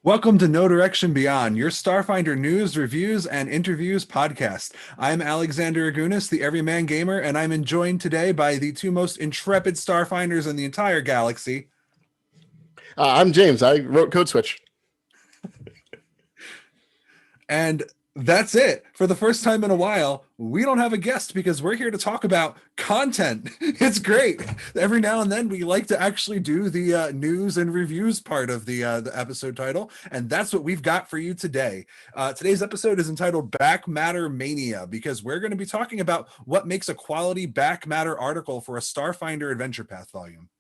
Welcome to No Direction Beyond, your Starfinder news, reviews, and interviews podcast. I'm Alexander Agunas, the Everyman Gamer, and I'm joined today by the two most intrepid Starfinders in the entire galaxy. I'm James. I wrote Code Switch. And that's it. For the first time in a while, we don't have a guest because we're here to talk about content. It's great. Every now and then, we like to actually do the news and reviews part of the episode title, and that's what we've got for you today. Today's episode is entitled Backmatter Mania because we're going to be talking about what makes a quality Backmatter article for a Starfinder Adventure Path volume.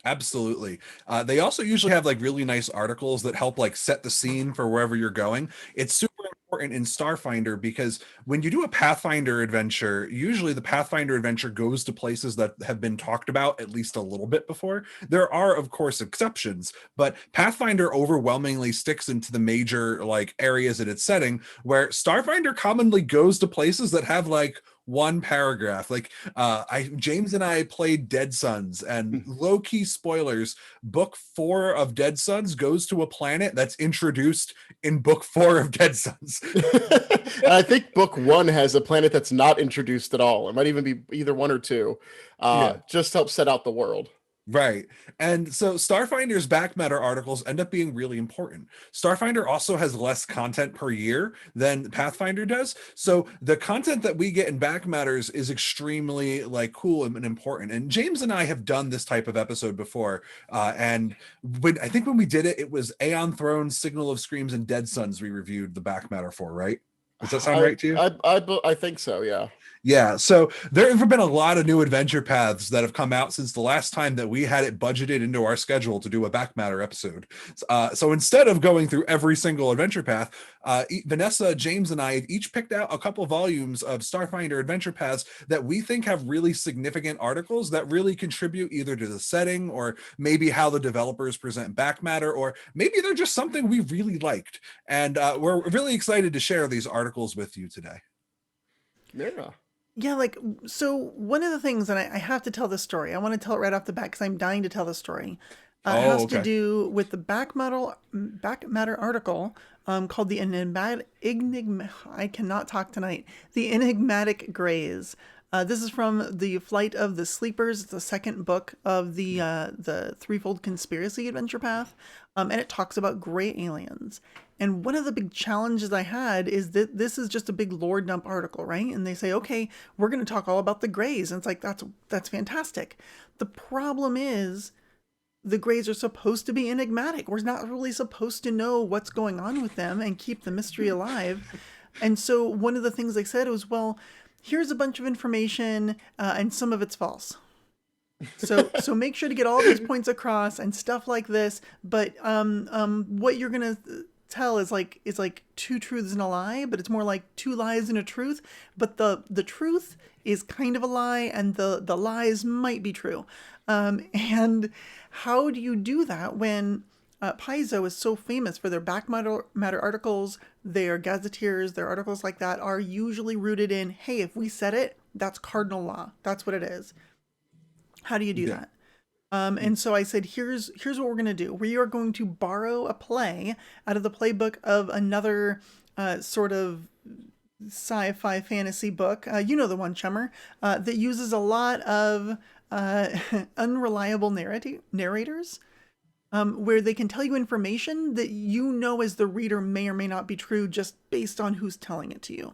Absolutely. They also usually have like really nice articles that help like set the scene for wherever you're going. It's super important in Starfinder because when you do a Pathfinder adventure, usually the Pathfinder adventure goes to places that have been talked about at least a little bit before. There are, of course, exceptions, but Pathfinder overwhelmingly sticks into the major like areas in its setting, where Starfinder commonly goes to places that have like one paragraph. Like James and I played Dead Sons, and low-key spoilers, book 4 of Dead Sons goes to a planet that's introduced in book 4 of Dead Sons. I think book 1 has a planet that's not introduced at all. It might even be either 1 or 2. Yeah. Just help set out the world. Right. And so Starfinder's Backmatter articles end up being really important. Starfinder also has less content per year than Pathfinder does. So the content that we get in Backmatters is extremely like cool and important. And James and I have done this type of episode before. And I think when we did it, it was Aeon Thrones, Signal of Screams, and Dead Sons we reviewed the Backmatter for, right? Does that sound right to you? I think so, yeah. Yeah, so there have been a lot of new adventure paths that have come out since the last time that we had it budgeted into our schedule to do a Backmatter episode. So instead of going through every single adventure path, Vanessa, James, and I have each picked out a couple volumes of Starfinder adventure paths that we think have really significant articles that really contribute either to the setting or maybe how the developers present Backmatter, or maybe they're just something we really liked. And we're really excited to share these articles with you today. Yeah. Yeah, so one of the things, and I have to tell this story. I want to tell it right off the bat because I'm dying to tell this story. Oh, Has to okay. do with the Backmatter article called the I cannot talk tonight. The Enigmatic Grays. This is from the Flight of the Sleepers. It's the second book of the Threefold Conspiracy Adventure Path, and it talks about gray aliens. And one of the big challenges I had is that this is just a big lore dump article, right? And they say, okay, we're going to talk all about the Greys, and it's like that's fantastic. The problem is the Greys are supposed to be enigmatic. We're not really supposed to know what's going on with them and keep the mystery alive. And so one of the things they said was, well, here's a bunch of information, and some of it's false. So make sure to get all these points across and stuff like this. But what you're gonna tell is like two truths and a lie, but it's more like two lies and a truth. But the truth is kind of a lie, and the lies might be true. And how do you do that when Paizo is so famous for their Backmatter articles, their gazetteers, their articles like that are usually rooted in, hey, if we said it, that's cardinal law. That's what it is. How do you do that? And so I said, here's what we're going to do. We are going to borrow a play out of the playbook of another sort of sci-fi fantasy book. You know the one, Chummer, that uses a lot of unreliable narrators. Where they can tell you information that you know as the reader may or may not be true just based on who's telling it to you.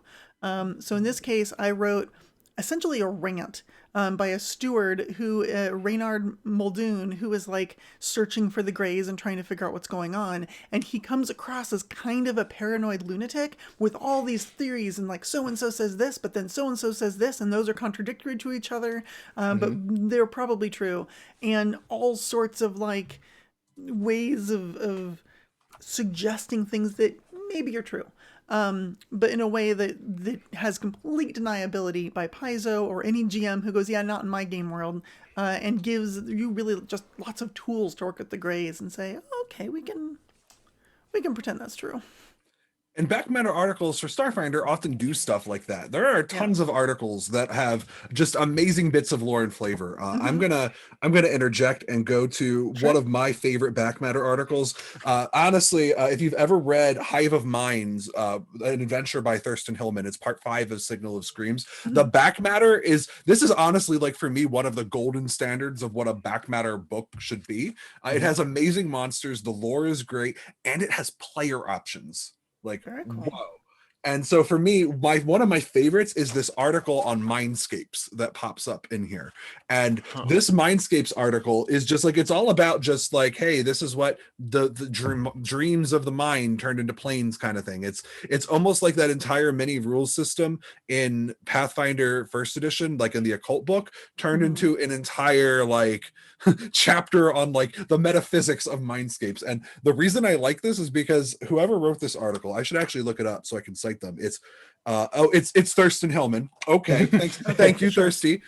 So in this case, I wrote essentially a rant by a steward who, Reynard Muldoon, who is like searching for the Greys and trying to figure out what's going on. And he comes across as kind of a paranoid lunatic with all these theories and like so-and-so says this, but then so-and-so says this, and those are contradictory to each other, but they're probably true. And all sorts of like ways of suggesting things that maybe are true, but in a way that has complete deniability by Paizo or any GM who goes, yeah, not in my game world, and gives you really just lots of tools to work with the Greys and say, okay, we can pretend that's true. And Backmatter articles for Starfinder often do stuff like that. There are tons of articles that have just amazing bits of lore and flavor. I'm gonna interject and go to one of my favorite Backmatter articles. Honestly, if you've ever read Hive of Minds, an adventure by Thurston Hillman, it's part 5 of Signal of Screams. The Backmatter this is honestly, like, for me, one of the golden standards of what a Backmatter book should be. It has amazing monsters, the lore is great, and it has player options. Like, Very cool. whoa. And so for me, one of my favorites is this article on Mindscapes that pops up in here. And this Mindscapes article is just like, it's all about just like, hey, this is what the dreams of the mind turned into planes kind of thing. It's almost like that entire mini rules system in Pathfinder First Edition, like in the occult book, turned into an entire like chapter on like the metaphysics of Mindscapes. And the reason I like this is because whoever wrote this article, I should actually look it up so I can cite them. It's Thurston Hillman. Okay, thanks. Thank you, Thirsty.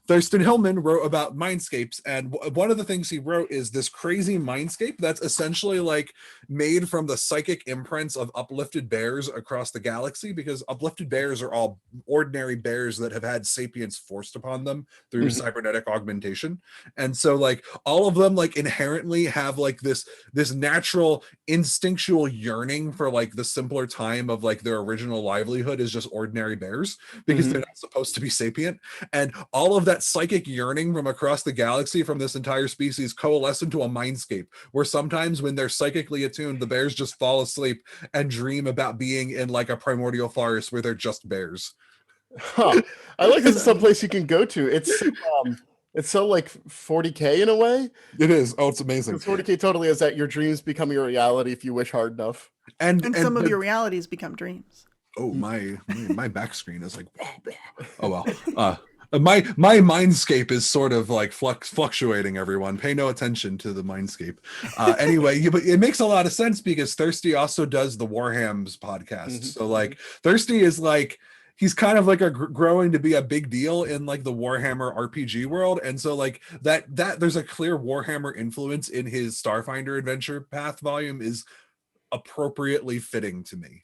Thurston Hillman wrote about Mindscapes, and one of the things he wrote is this crazy mindscape that's essentially like made from the psychic imprints of uplifted bears across the galaxy, because uplifted bears are all ordinary bears that have had sapience forced upon them through cybernetic augmentation. And so like all of them like inherently have like this natural instinctual yearning for like the simpler time of like their original livelihood is just ordinary bears, because they're not supposed to be sapient. And all of that psychic yearning from across the galaxy from this entire species coalesce into a mindscape where sometimes when they're psychically attuned, the bears just fall asleep and dream about being in like a primordial forest where they're just bears. I like this is someplace you can go to. It's so like 40K in a way. It is. Oh, it's amazing. 40K totally is that your dreams become your reality if you wish hard enough. And some of your realities become dreams. Oh, my back screen is like, oh well. My mindscape is sort of like fluctuating, everyone. Pay no attention to the mindscape. Anyway, but it makes a lot of sense because Thirsty also does the Warhams podcast. So like Thirsty is like, he's kind of like growing to be a big deal in like the Warhammer RPG world. And so like that there's a clear Warhammer influence in his Starfinder adventure path volume is appropriately fitting to me.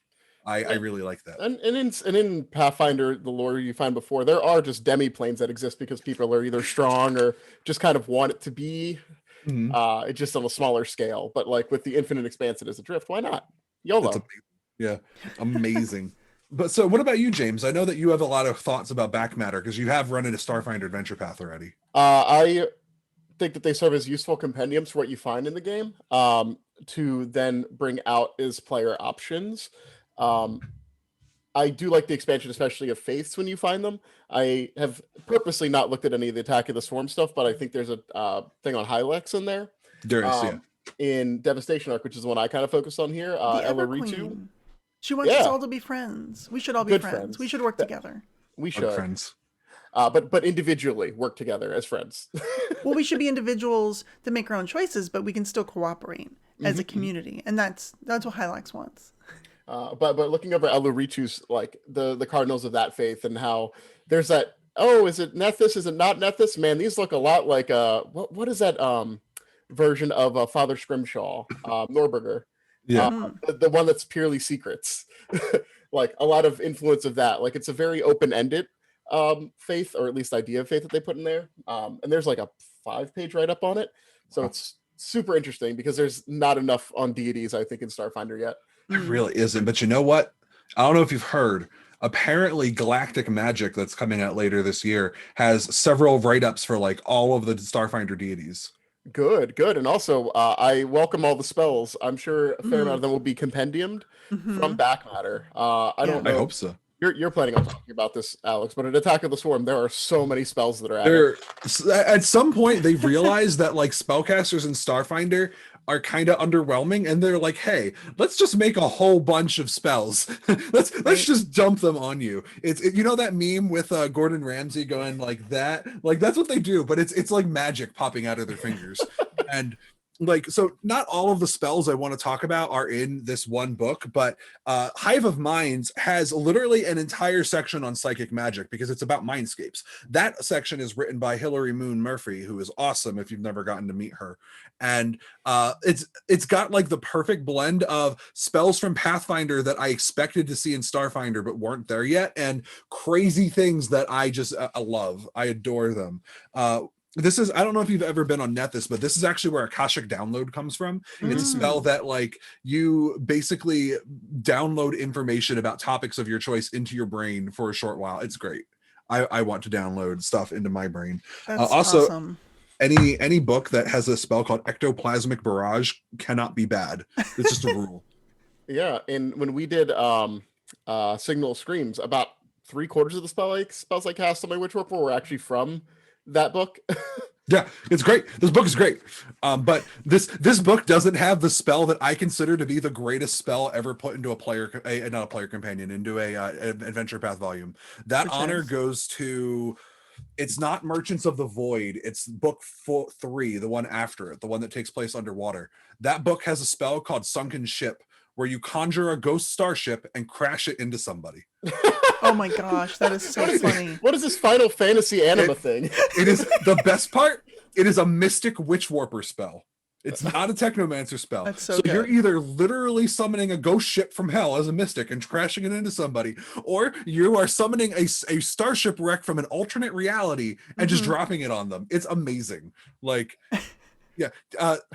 I really like that. And in Pathfinder, the lore you find before, there are just demi-planes that exist because people are either strong or just kind of want it to be. It's just on a smaller scale. But like with the Infinite Expanse, it is adrift. Why not? YOLO. Yeah, amazing. But so what about you, James? I know that you have a lot of thoughts about Backmatter because you have run into Starfinder Adventure Path already. I think that they serve as useful compendiums for what you find in the game to then bring out as player options. I do like the expansion, especially of faiths when you find them. I have purposely not looked at any of the Attack of the Swarm stuff, but I think there's a thing on Hylex in there. There is, yeah. In Devastation Arc, which is the one I kind of focus on here. Ella Ritu. She wants us all to be friends. We should all be friends. We should work together. We should. Friends. But individually work together as friends. Well, we should be individuals that make our own choices, but we can still cooperate as a community. And that's what Hylex wants. But looking over Ella Ritu's, like the Cardinals of that faith, and how there's that, is it Nethys? Is it not Nethys? Man, these look a lot like what is that version of Father Scrimshaw, Norberger? Yeah, the one that's purely secrets. Like a lot of influence of that. Like it's a very open-ended faith, or at least idea of faith that they put in there. And there's like a 5-page write-up on it, so it's super interesting because there's not enough on deities, I think, in Starfinder yet. It really isn't. But you know what? I don't know if you've heard. Apparently, Galactic Magic that's coming out later this year has several write-ups for like all of the Starfinder deities. Good. And also, I welcome all the spells. I'm sure a fair amount of them will be compendiumed from Backmatter. I don't know. I hope so. You're planning on talking about this, Alex, but in Attack of the Swarm, there are so many spells that are added. At some point, they realize that like spellcasters in Starfinder are kind of underwhelming, and they're like, hey, let's just make a whole bunch of spells. let's just dump them on you. You know that meme with Gordon Ramsay going like that? Like that's what they do, but it's like magic popping out of their fingers. And like, so not all of the spells I want to talk about are in this one book, but Hive of Minds has literally an entire section on psychic magic because it's about mindscapes. That section is written by Hilary Moon Murphy, who is awesome if you've never gotten to meet her. And it's got like the perfect blend of spells from Pathfinder that I expected to see in Starfinder but weren't there yet, and crazy things that I just love. I adore them. This is, I don't know if you've ever been on Nethys, but this is actually where Akashic Download comes from. It's a spell that like you basically download information about topics of your choice into your brain for a short while. It's great. I want to download stuff into my brain. That's Also, awesome. any book that has a spell called Ectoplasmic Barrage cannot be bad. It's just a rule. Yeah, and when we did Signal Screams, about 3/4 of the spells I cast on my Witchwarper were actually from that book. Yeah, it's great. This book is great. But this book doesn't have the spell that I consider to be the greatest spell ever put into not a player companion, into a adventure path volume. That honor goes to, it's not Merchants of the Void. It's book 3, the one after it, the one that takes place underwater. That book has a spell called Sunken Ship, where you conjure a ghost starship and crash it into somebody. Oh my gosh, that is so funny. What is this Final Fantasy anima thing? It is the best part. It is a mystic witch warper spell. It's not a technomancer spell. That's so good. You're either literally summoning a ghost ship from hell as a mystic and crashing it into somebody, or you are summoning a starship wreck from an alternate reality and just dropping it on them. It's amazing. Like, yeah.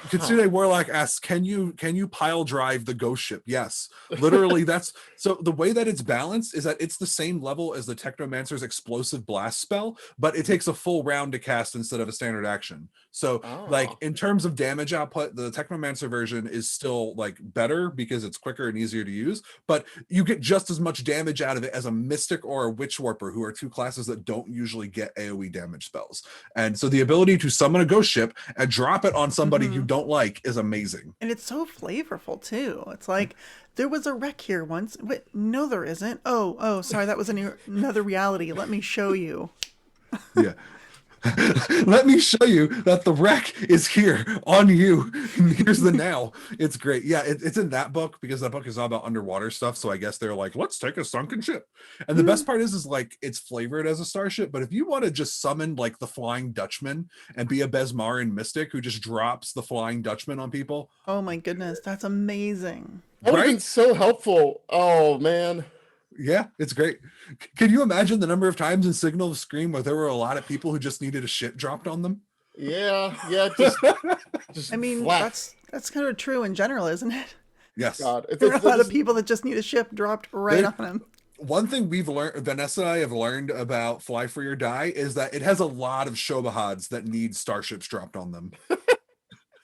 Kitsune Warlock asks, can you pile drive the ghost ship? Yes. Literally, that's so the way that it's balanced is that it's the same level as the Technomancer's explosive blast spell, but it takes a full round to cast instead of a standard action. So like in terms of damage output, the Technomancer version is still like better because it's quicker and easier to use, but you get just as much damage out of it as a Mystic or a Witch Warper, who are two classes that don't usually get AoE damage spells. And so the ability to summon a ghost ship and drop it on somebody you don't like is amazing. And it's so flavorful too. It's like, there was a wreck here once. Wait, no, there isn't. Oh, sorry, that was another reality. Let me show you. Yeah. Let me show you that the wreck is here on you. Here's the now. It's great. Yeah, it's in that book because that book is all about underwater stuff. So I guess they're like, let's take a sunken ship. And the best part is like it's flavored as a starship. But if you want to just summon like the Flying Dutchman and be a Besmaran mystic who just drops the Flying Dutchman on people. Oh my goodness, that's amazing. That would have been so helpful. Oh man. Yeah, it's great. Can you imagine the number of times in Signal of Scream where there were a lot of people who just needed a shit dropped on them? Yeah, just I mean, flat. that's kind of true in general, isn't it? Yes. God, There are a lot of people that just need a ship dropped right on them. One thing we've learned, Vanessa and I have learned about Fly Free or Die, is that it has a lot of Shobahads that need starships dropped on them.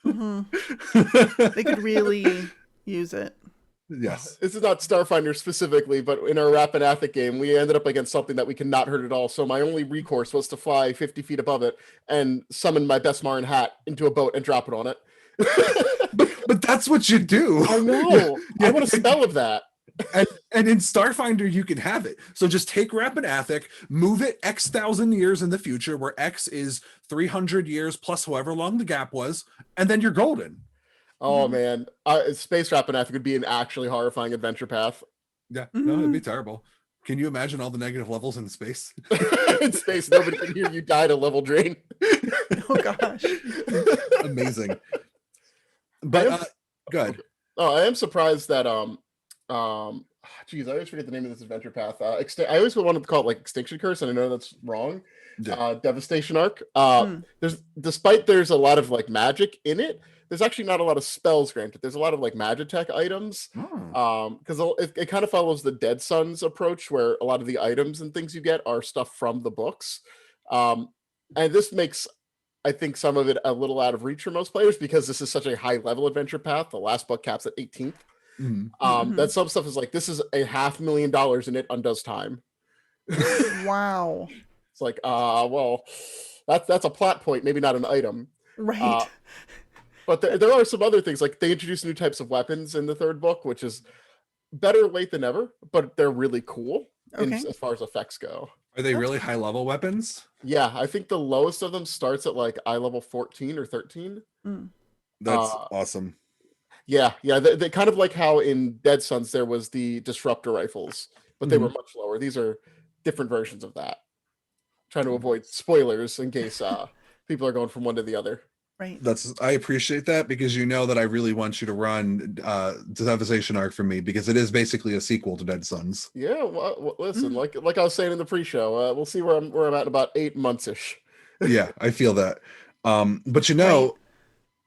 They could really use it. Yes. This is not Starfinder specifically, but in our Rapid game, we ended up against something that we could not hurt at all. So my only recourse was to fly 50 feet above it and summon my Besmaran hat into a boat and drop it on it. but that's what you do. I know. Yeah. I want a spell of that. And in Starfinder, you can have it. So just take Rapid Athic, move it X thousand years in the future, where X is 300 years plus however long the gap was, and then you're golden. Oh man, Space Rapid Athic would be an actually horrifying adventure path. Yeah, no, it'd be terrible. Can you imagine all the negative levels in space? In space, nobody can hear you die to level drain. Oh gosh. Amazing. But good. Oh, I am surprised that geez, I always forget the name of this adventure path. I always wanted to call it like Extinction Curse, and I know that's wrong. Yeah. Devastation Arc. There's a lot of like magic in it. There's actually not a lot of spells granted. There's a lot of like Magitech items. Because it kind of follows the Dead Suns approach, where a lot of the items and things you get are stuff from the books. And this makes, I think, some of it a little out of reach for most players because this is such a high level adventure path. The last book caps at 18th. That some stuff is like, this is $500,000 and it undoes time. Wow. It's like, well, that's a plot point, maybe not an item. Right. But there are some other things, like they introduce new types of weapons in the third book, which is better late than never, but they're really cool as far as effects go. Are they really high level weapons? Yeah, I think the lowest of them starts at like eye level 14 or 13. That's awesome. Yeah, they kind of like how in Dead Suns there was the disruptor rifles, but they were much lower. These are different versions of that. Trying to avoid spoilers in case people are going from one to the other. Right. I appreciate that, because you know that I really want you to run Devastation Arc for me, because it is basically a sequel to Dead Suns. Yeah, well, listen, like I was saying in the pre-show, we'll see where I'm at in about 8 months ish. Yeah, I feel that. But Right.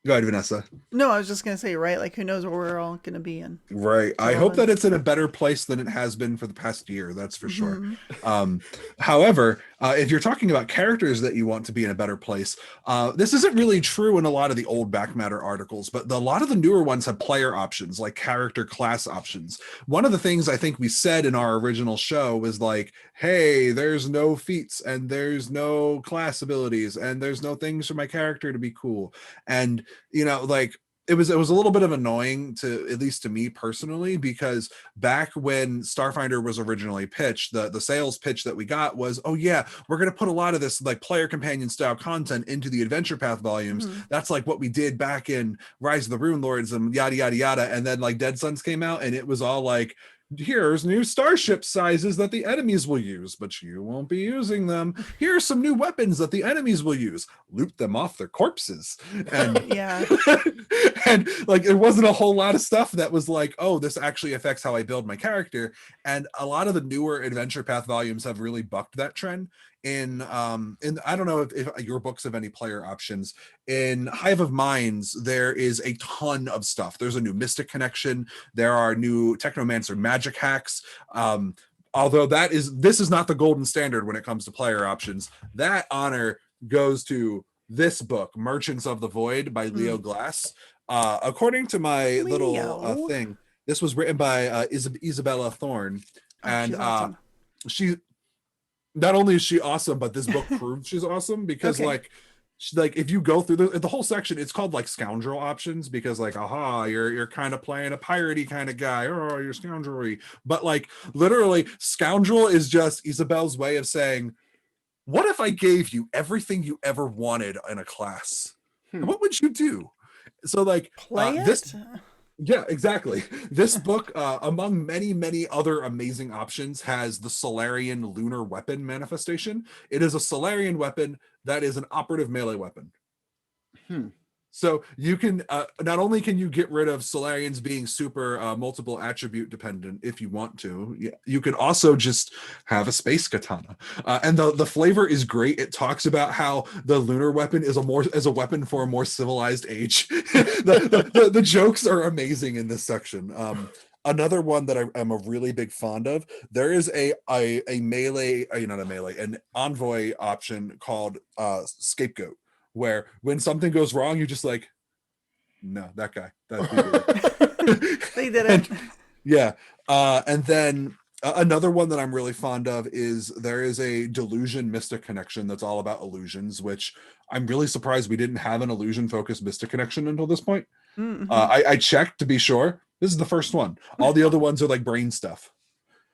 Go ahead, Vanessa. No, I was just gonna say, right? Like, who knows where we're all gonna be in Right. I 12 hope that months. it's in a better place than it has been for the past year. That's for sure. Mhm. However, if you're talking about characters that you want to be in a better place, this isn't really true in a lot of the old Backmatter articles, but a lot of the newer ones have player options, like character class options. One of the things I think we said in our original show was like, hey, there's no feats and there's no class abilities and there's no things for my character to be cool. And, like, it was a little bit of annoying, to at least to me personally, because back when Starfinder was originally pitched, the sales pitch that we got was, oh yeah, we're going to put a lot of this like player companion style content into the adventure path volumes. That's like what we did back in Rise of the Rune Lords and yada yada yada. And then like Dead Suns came out and it was all like, here's new starship sizes that the enemies will use, but you won't be using them. Here's some new weapons that the enemies will use. Loot them off their corpses. And Yeah. and like there wasn't a whole lot of stuff that was like, oh, this actually affects how I build my character. And a lot of the newer adventure path volumes have really bucked that trend. In I don't know if your books have any player options. In Hive of Minds, there is a ton of stuff. There's a new Mystic connection. There are new Technomancer magic hacks. Although this is not the golden standard when it comes to player options. That honor goes to this book, Merchants of the Void by Leo Glass. According to my little thing, this was written by Isabella Thorne. And she's awesome. She not only is she awesome, but this book proves she's awesome, because Okay. like if you go through the whole section, it's called like Scoundrel options, because like, aha, you're kind of playing a piratey kind of guy, oh, you're scoundrel-y. But like literally, Scoundrel is just Isabel's way of saying, what if I gave you everything you ever wanted in a class? What would you do? So like Play this it. yeah, exactly. This book, among many, many other amazing options, has the Solarian lunar weapon manifestation. It is a Solarian weapon that is an operative melee weapon. So you can not only can you get rid of Solarians being super multiple attribute dependent if you want to, you can also just have a space katana. And the flavor is great. It talks about how the lunar weapon is a weapon for a more civilized age. The jokes are amazing in this section. Another one that I am a really big fond of, there is a melee, not a melee, an envoy option called Scapegoat, where when something goes wrong, you just like, no, that guy. They did it. Yeah. And then another one that I'm really fond of is there is a Delusion Mystic connection that's all about illusions, which I'm really surprised we didn't have an illusion focused Mystic connection until this point. I checked to be sure. This is the first one. All the other ones are like brain stuff.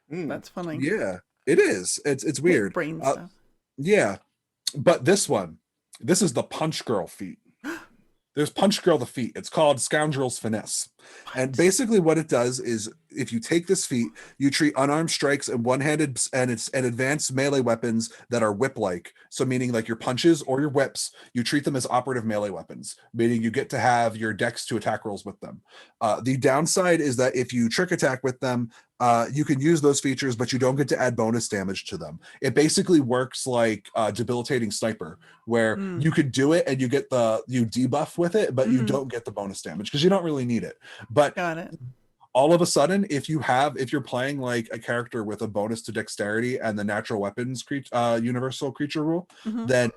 That's funny. Yeah, it is. It's weird. Brain stuff. Yeah. But this is the Punch Girl feat. There's Punch Girl the feat. It's called Scoundrel's Finesse. And basically what it does is if you take this feat, you treat unarmed strikes and one-handed and advanced melee weapons that are whip-like. So meaning like your punches or your whips, you treat them as operative melee weapons, meaning you get to have your dex to attack rolls with them. The downside is that if you trick attack with them, you can use those features, but you don't get to add bonus damage to them. It basically works like Debilitating Sniper, where you could do it and you get you debuff with it, but you don't get the bonus damage because you don't really need it. But got it. All of a sudden, if you're playing like a character with a bonus to dexterity and the natural weapons universal creature rule, then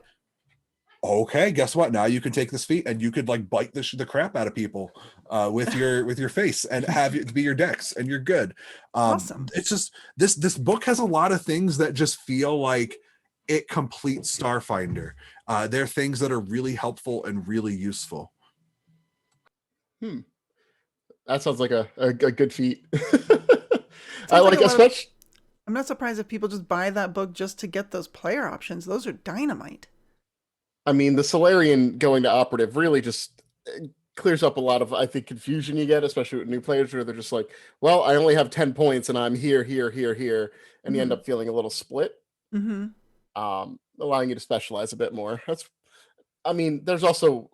okay, guess what? Now you can take this feat and you could like bite the crap out of people with your face and have it be your dex, and you're good. Awesome. It's just this book has a lot of things that just feel like it completes Starfinder. They're things that are really helpful and really useful. That sounds like a good feat. I like, especially. I'm not surprised if people just buy that book just to get those player options. Those are dynamite. I mean, the Solarian going to operative really just clears up a lot of, I think, confusion you get, especially with new players where they're just like, well, I only have 10 points and I'm here, and you end up feeling a little split. Allowing you to specialize a bit more. There's also,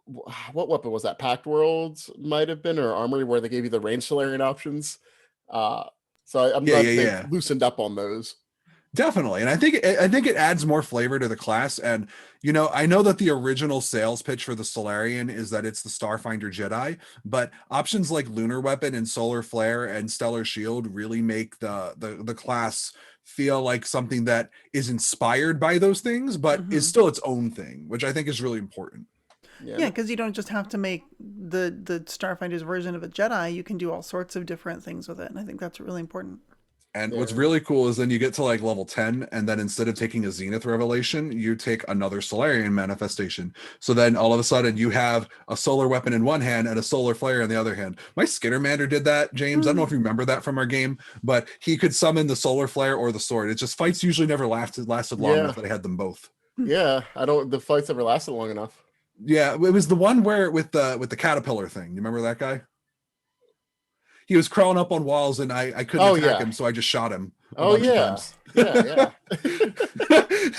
what weapon was that? Pact Worlds might have been, or Armory, where they gave you the range Solarian options. I'm glad they loosened up on those. Definitely. And I think it adds more flavor to the class. And, I know that the original sales pitch for the Solarian is that it's the Starfinder Jedi, but options like Lunar Weapon and Solar Flare and Stellar Shield really make the class feel like something that is inspired by those things, but is still its own thing, which I think is really important. Yeah, because you don't just have to make the Starfinder's version of a Jedi. You can do all sorts of different things with it. And I think that's really important. And what's really cool is then you get to like level 10, and then instead of taking a Zenith Revelation, you take another Solarian manifestation. So then all of a sudden you have a solar weapon in one hand and a solar flare in the other hand. My Skittermander did that, James. I don't know if you remember that from our game, but he could summon the solar flare or the sword. It just, fights usually never lasted long enough that I had them both. Yeah, the fights never lasted long enough. Yeah, it was the one where with the caterpillar thing. You remember that guy? He was crawling up on walls, and I couldn't attack him, so I just shot him. Oh yeah, yeah.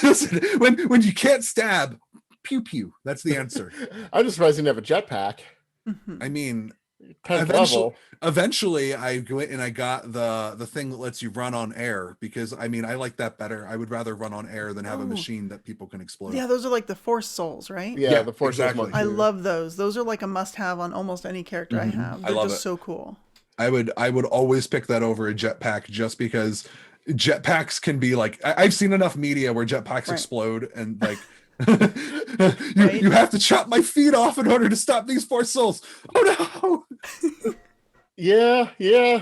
Listen, when you can't stab, pew pew. That's the answer. I'm just surprised he didn't have a jetpack. I mean, 10th eventually, I went and I got the thing that lets you run on air, because I like that better. I would rather run on air than have a machine that people can explode. Yeah, those are like the Force Souls, right? Yeah, the Force exactly. I love those. Those are like a must-have on almost any character I have. They're just so cool. I would always pick that over a jetpack, just because jetpacks can be like, I've seen enough media where jetpacks explode, and like you have to chop my feet off in order to stop these Force Souls. Oh no. Yeah.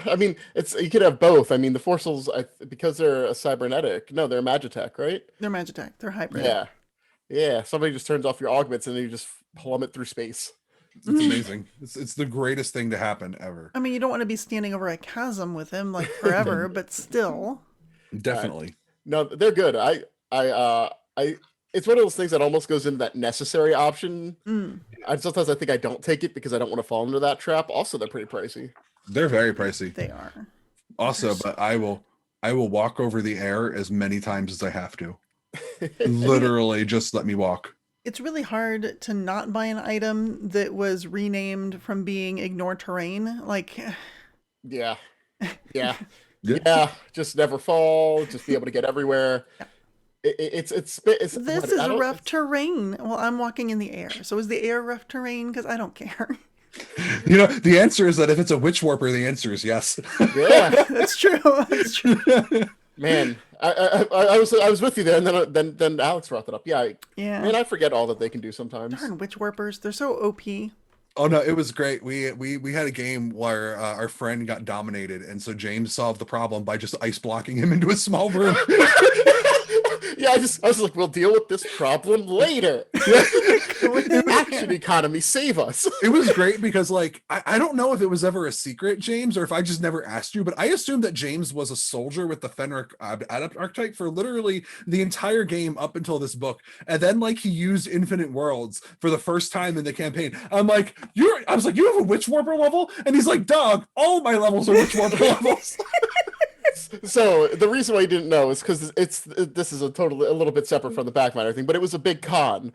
I mean, you could have both. I mean, the Force Souls, because they're a cybernetic. No, they're Magitech, right? They're Magitech. They're hybrid. Yeah. Somebody just turns off your augments and then you just plummet through space. It's amazing. It's the greatest thing to happen ever. I mean, you don't want to be standing over a chasm with him like forever, but still. Definitely. No, they're good. It's one of those things that almost goes into that necessary option. Sometimes I think I don't take it because I don't want to fall into that trap. Also, they're pretty pricey. They're very pricey. They are. Also, but I will walk over the air as many times as I have to. Literally, just let me walk. It's really hard to not buy an item that was renamed from being ignore terrain. Like, yeah. Just never fall. Just be able to get everywhere. This is rough terrain. Well, I'm walking in the air. So is the air rough terrain? Because I don't care. The answer is that if it's a witch warper, the answer is yes. Yeah, that's true. That's true. Man, I was with you there, and then Alex brought that up. Yeah. Man, I forget all that they can do sometimes. Darn witch warpers, they're so OP. Oh no, it was great. We had a game where our friend got dominated, and so James solved the problem by just ice blocking him into a small room. Yeah, I was like, we'll deal with this problem later. Action economy, save us. It was great because, like, I don't know if it was ever a secret, James, or if I just never asked you, but I assumed that James was a soldier with the Fenric Adept archetype for literally the entire game up until this book. And then, like, he used Infinite Worlds for the first time in the campaign. I was like, you have a Witch Warper level? And he's like, dog, all my levels are Witch Warper levels. So the reason why you didn't know is because this is a little bit separate from the Backmatter thing, but it was a big con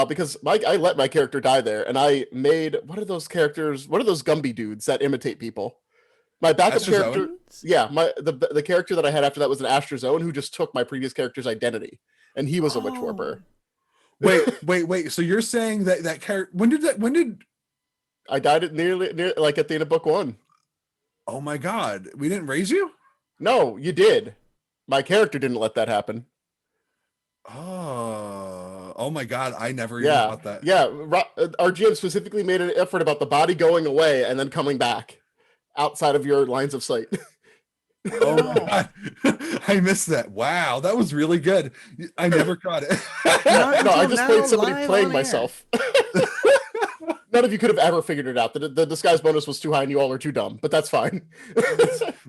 because I let my character die there, and I made what are those Gumby dudes that imitate people? My backup character, the character that I had after that was an Astrozone who just took my previous character's identity, and he was a Witch Warper. Wait. So you're saying that character? When did I died at near like at the end of book 1? Oh my God, we didn't raise you. No, you did. My character didn't let that happen. Oh my God, I never even thought that. Yeah, our GM specifically made an effort about the body going away and then coming back outside of your lines of sight. Oh my God, I missed that. Wow, that was really good. I never caught it. No, I just played somebody playing myself. None of you could have ever figured it out. The disguise bonus was too high and you all are too dumb, but that's fine.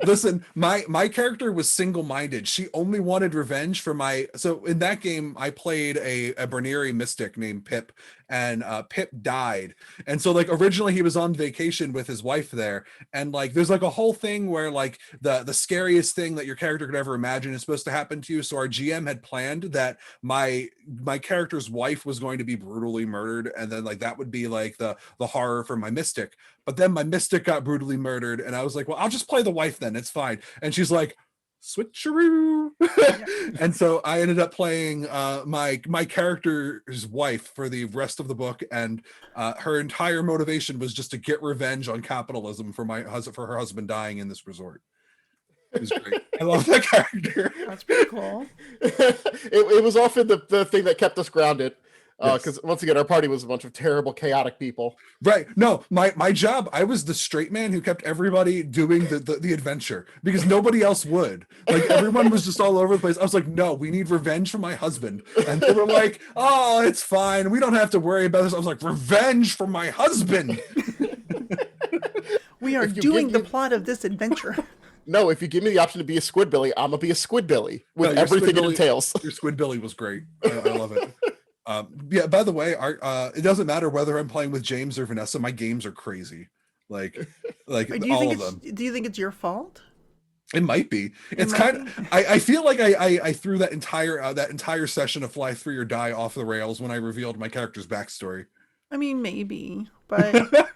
Listen, my character was single-minded. She only wanted revenge for so in that game, I played a Berneri mystic named Pip, and Pip died. And so like originally he was on vacation with his wife there, and like there's like a whole thing where like the scariest thing that your character could ever imagine is supposed to happen to you. So our GM had planned that my character's wife was going to be brutally murdered, and then like that would be like the horror for my mystic. But then my mystic got brutally murdered, and I was like, well, I'll just play the wife then, it's fine. And she's like, switcheroo. And so I ended up playing my character's wife for the rest of the book, and her entire motivation was just to get revenge on capitalism for for her husband dying in this resort. It was great. I love that character. That's pretty cool. It was often the thing that kept us grounded. Because Yes. once again, our party was a bunch of terrible, chaotic people. Right. No, my job, I was the straight man who kept everybody doing the adventure because nobody else would. Like everyone was just all over the place. I was like, no, we need revenge for my husband. And they were like, oh, it's fine. We don't have to worry about this. I was like, revenge for my husband. We are doing the plot of this adventure. No, if you give me the option to be a Squidbilly, I'm gonna be a Squidbilly with No, your everything it Squidbilly- entails. Your Squidbilly was great. I love it. Yeah, by the way, it doesn't matter whether I'm playing with James or Vanessa, my games are crazy. Like all of them. Do you think it's your fault? It might be. It's might kind of. I feel like I threw that entire session of Fly 3 or Die off the rails when I revealed my character's backstory. I mean, maybe, but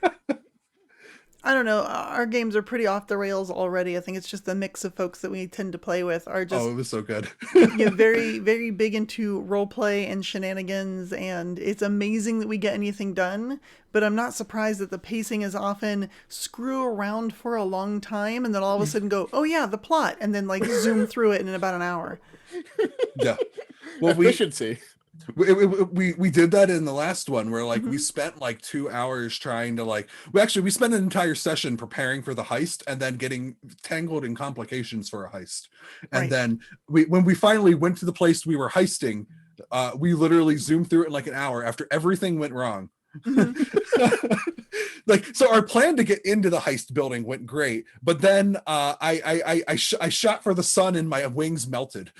I don't know. Our games are pretty off the rails already. I think it's just the mix of folks that we tend to play with are just Oh, it was so good. very, very big into role play and shenanigans, and it's amazing that we get anything done. But I'm not surprised that the pacing is often screw around for a long time, and then all of a sudden go, "Oh yeah, the plot," and then like zoom through it in about an hour. Yeah. Well, Efficiency. we did that in the last one where like we spent like 2 hours trying to like we spent an entire session preparing for the heist and then getting tangled in complications for a heist. And Right. then when we finally went to the place we were heisting, we literally zoomed through it in like an hour after everything went wrong. Like, so our plan to get into the heist building went great, but then I shot for the sun and my wings melted.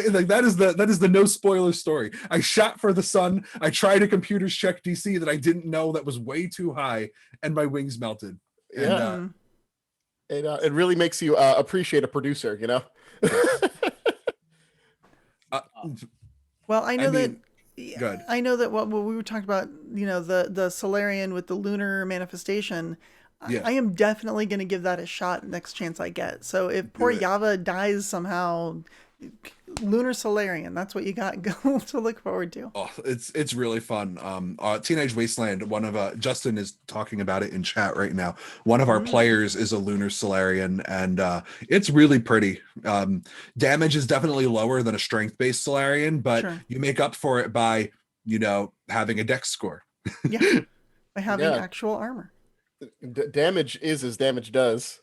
Like that is the no spoiler story. I shot for the sun. I tried a computer's check DC that I didn't know that was way too high, and my wings melted. And, Yeah. It really makes you appreciate a producer, you know? Well, I know mean, that. good. I know that what we were talking about, the Solarian with the lunar manifestation. Yeah. I am definitely going to give that a shot next chance I get. So if poor it. Yava dies somehow, lunar Solarian, that's what you got to look forward to. Oh, it's really fun. Teenage Wasteland, one of Justin is talking about it in chat right now. One of our players is a lunar Solarian, and it's really pretty. Damage is definitely lower than a strength-based Solarian, but Sure. you make up for it by having a dex score. Yeah, by having Yeah. actual armor. Damage is as damage does.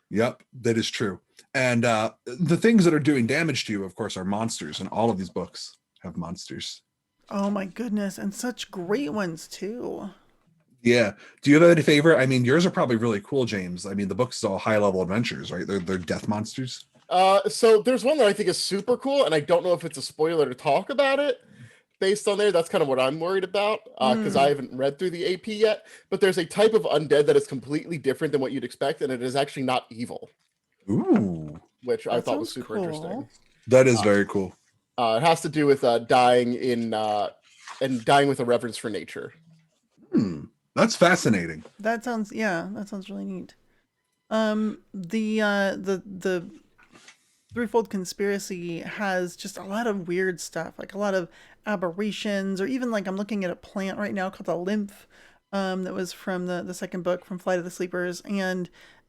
Yep, that is true. And the things that are doing damage to you, of course, are monsters, and all of these books have monsters. Oh my goodness, and such great ones too. Yeah. Do you have any favorite? I mean, yours are probably really cool, James. I mean, the book's all high-level adventures, right? They're death monsters. So there's one that I think is super cool, and I don't know if it's a spoiler to talk about it based on there. That's kind of what I'm worried about, because I haven't read through the AP yet. But there's a type of undead that is completely different than what you'd expect, and it is actually not evil, Ooh, which I That thought was sounds super cool. interesting. that is very cool. It has to do with dying and dying with a reverence for nature. That's fascinating. That sounds really neat. The Threefold Conspiracy has just a lot of weird stuff, like a lot of aberrations, or even like I'm looking at a plant right now called a lymph, that was from the second book from Flight of the Sleepers, and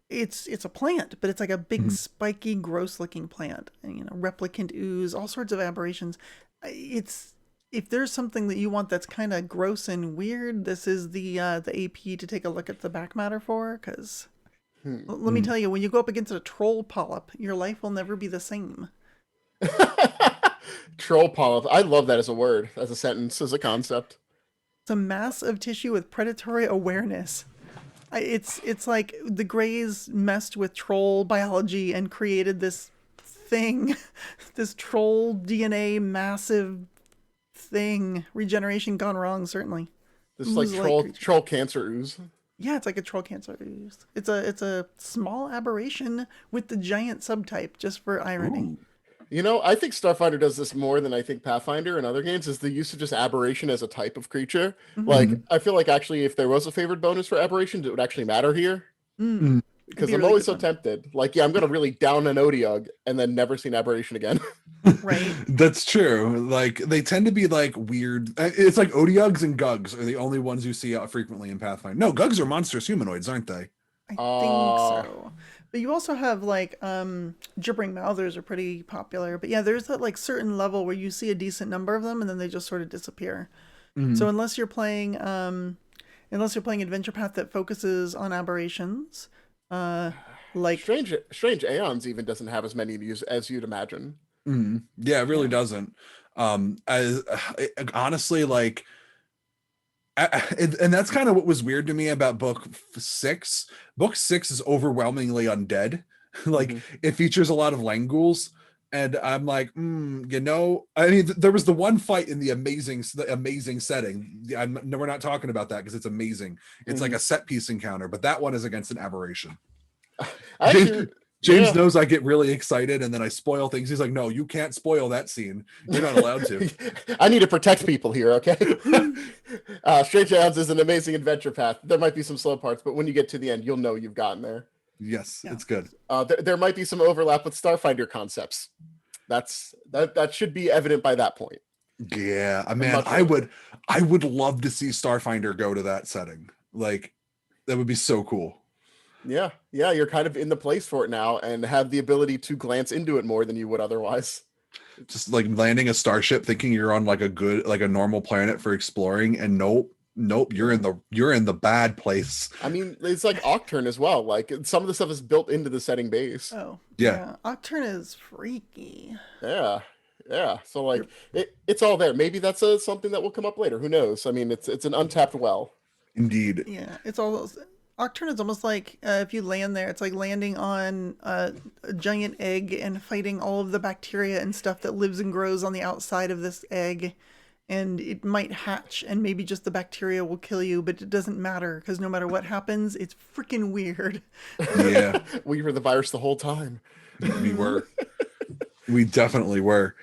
it's a plant, but it's like a big spiky, gross looking plant, and, replicant ooze, all sorts of aberrations. If there's something that you want that's kind of gross and weird, this is the AP to take a look at the Backmatter for, because let me tell you, when you go up against a troll polyp, your life will never be the same. Troll polyp. I love that as a word, as a sentence, as a concept. It's a mass of tissue with predatory awareness. It's like the Greys messed with troll biology and created this thing, this troll DNA massive thing. Regeneration gone wrong, certainly. This like Ooze-like creature. troll cancer ooze. Yeah, it's like a troll cancer ooze. It's a small aberration with the giant subtype, just for irony. Ooh. You know, I think Starfinder does this more than I think Pathfinder and other games, is the use of just aberration as a type of creature. Like, Mhm. I feel like actually if there was a favored bonus for aberrations, it would actually matter here. Mm. Mm. Because be a I'm really always good so one. tempted. Like, yeah, I'm gonna really down an Odiug and then never see an aberration again. Right. That's true. Like they tend to be like weird. It's like Odiugs and Gugs are the only ones you see frequently in Pathfinder. No, Gugs are monstrous humanoids, aren't they? I think Uh so. But you also have like gibbering mouthers are pretty popular. But yeah, there's that like certain level where you see a decent number of them and then they just sort of disappear. So Mhm. unless you're playing Adventure Path that focuses on aberrations, uh like strange Aeons even doesn't have as many as you'd imagine. Yeah, it really yeah. doesn't. As honestly, like, and that's kind of what was weird to me about book 6. Book 6 is overwhelmingly undead. Like Hmm. it features a lot of Langools, and I'm like, I mean, there was the one fight in the amazing setting. No, we're not talking about that because it's amazing. It's like Hmm. a set piece encounter, but that one is against an aberration. I James, actually, James yeah. knows I get really excited and then I spoil things. He's like, no, you can't spoil that scene. You're not allowed to. I need to protect people here, okay? Strange Aeons is an amazing adventure path. There might be some slow parts, but when you get to the end, you'll know you've gotten there. Yes, Yeah. it's good. There might be some overlap with Starfinder concepts. That should be evident by that point. Yeah, And man, much earlier. I would love to see Starfinder go to that setting. Like that would be so cool. Yeah, yeah, you're kind of in the place for it now and have the ability to glance into it more than you would otherwise. Just like landing a starship thinking you're on like a normal planet for exploring, and nope, Yeah. you're in the bad place. I mean, it's like Octurne as well. Like some of the stuff is built into the setting base. Oh, Yeah. yeah. Octurne is freaky. Yeah. Yeah. So like You're it's all there. Maybe that's something that will come up later. Who knows? I mean, it's an untapped well. Indeed. Yeah, it's all Octurne is almost like if you land there, it's like landing on a giant egg and fighting all of the bacteria and stuff that lives and grows on the outside of this egg. And it might hatch, and maybe just the bacteria will kill you, but it doesn't matter because no matter what happens, it's freaking weird. Yeah, We were the virus the whole time. we were. We definitely were.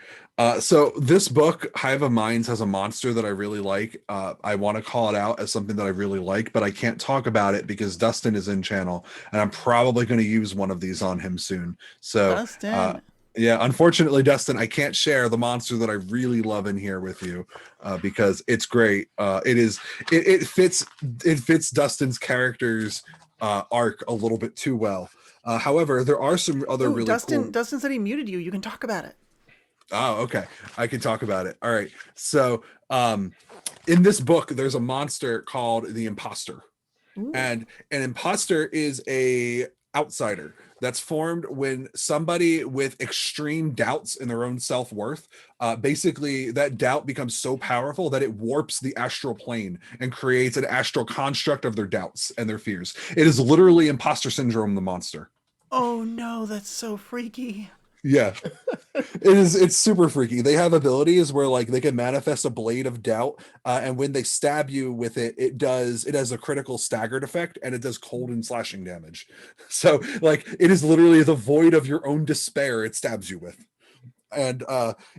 So this book, Hive of Minds, has a monster that I really like. I want to call it out as something that I really like, but I can't talk about it because Dustin is in channel, and I'm probably going to use one of these on him soon. So, Dustin. yeah, unfortunately, Dustin, I can't share the monster that I really love in here with you because it's great. It fits Dustin's character's arc a little bit too well. However, there are some other Oh, really cool. Dustin said he muted you. You can talk about it. Oh, okay. I can talk about it. All right. So, in this book, there's a monster called the Imposter, Ooh. and an imposter is a outsider that's formed when somebody with extreme doubts in their own self-worth, basically that doubt becomes so powerful that it warps the astral plane and creates an astral construct of their doubts and their fears. It is literally imposter syndrome, the monster. Oh no, that's so freaky. Yeah. It's super freaky. They have abilities where like they can manifest a blade of doubt, and when they stab you with it, it has a critical staggered effect, and it does cold and slashing damage. So like it is literally the void of your own despair it stabs you with. And it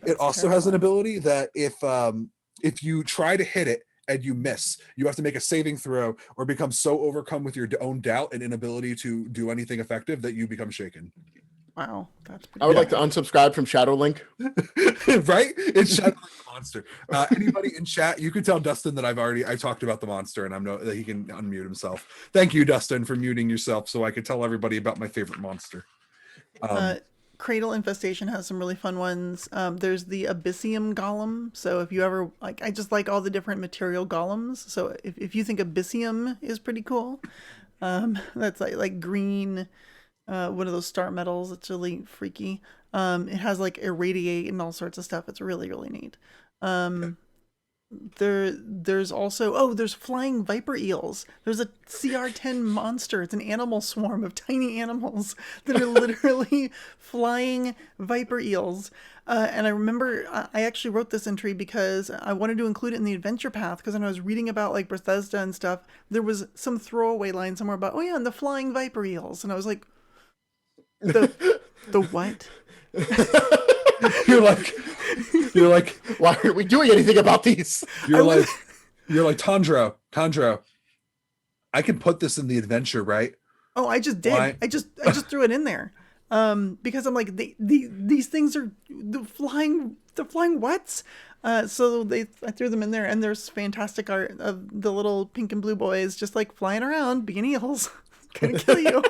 That's also has an terrifying. ability that if you try to hit it and you miss, you have to make a saving throw or become so overcome with your own doubt and inability to do anything effective that you become shaken. Wow, that's I pretty would Yeah. like to bad. unsubscribe from Shadowlink. Right? It's Shadow the Monster. Anybody in chat, you can tell Dustin that I talked about the monster, and that he can unmute himself. Thank you, Dustin, for muting yourself so I could tell everybody about my favorite monster. Uh, Cradle Infestation has some really fun ones. There's the Abyssium Golem. So if you ever like, I just like all the different material golems. So if you think Abyssium is pretty cool, that's like green, one of those star metals. It's really freaky. It has like irradiate and all sorts of stuff. It's really really neat. Um, There's also there's flying viper eels. There's a CR10 monster. It's an animal swarm of tiny animals that are literally flying viper eels. And I remember I actually wrote this entry because I wanted to include it in the adventure path, because when I was reading about like Bethesda and stuff, there was some throwaway line somewhere about, oh yeah, and the flying viper eels, and I was like, the the what? You're like, you're like, Why aren't we doing anything about these? you're like, you're like Tondro. I can put this in the adventure, right? Oh, I just did. Why? I just threw it in there. Because I'm like, these things are the flying whats. So I threw them in there, and there's fantastic art of the little pink and blue boys just like flying around being eels. Gonna kill you.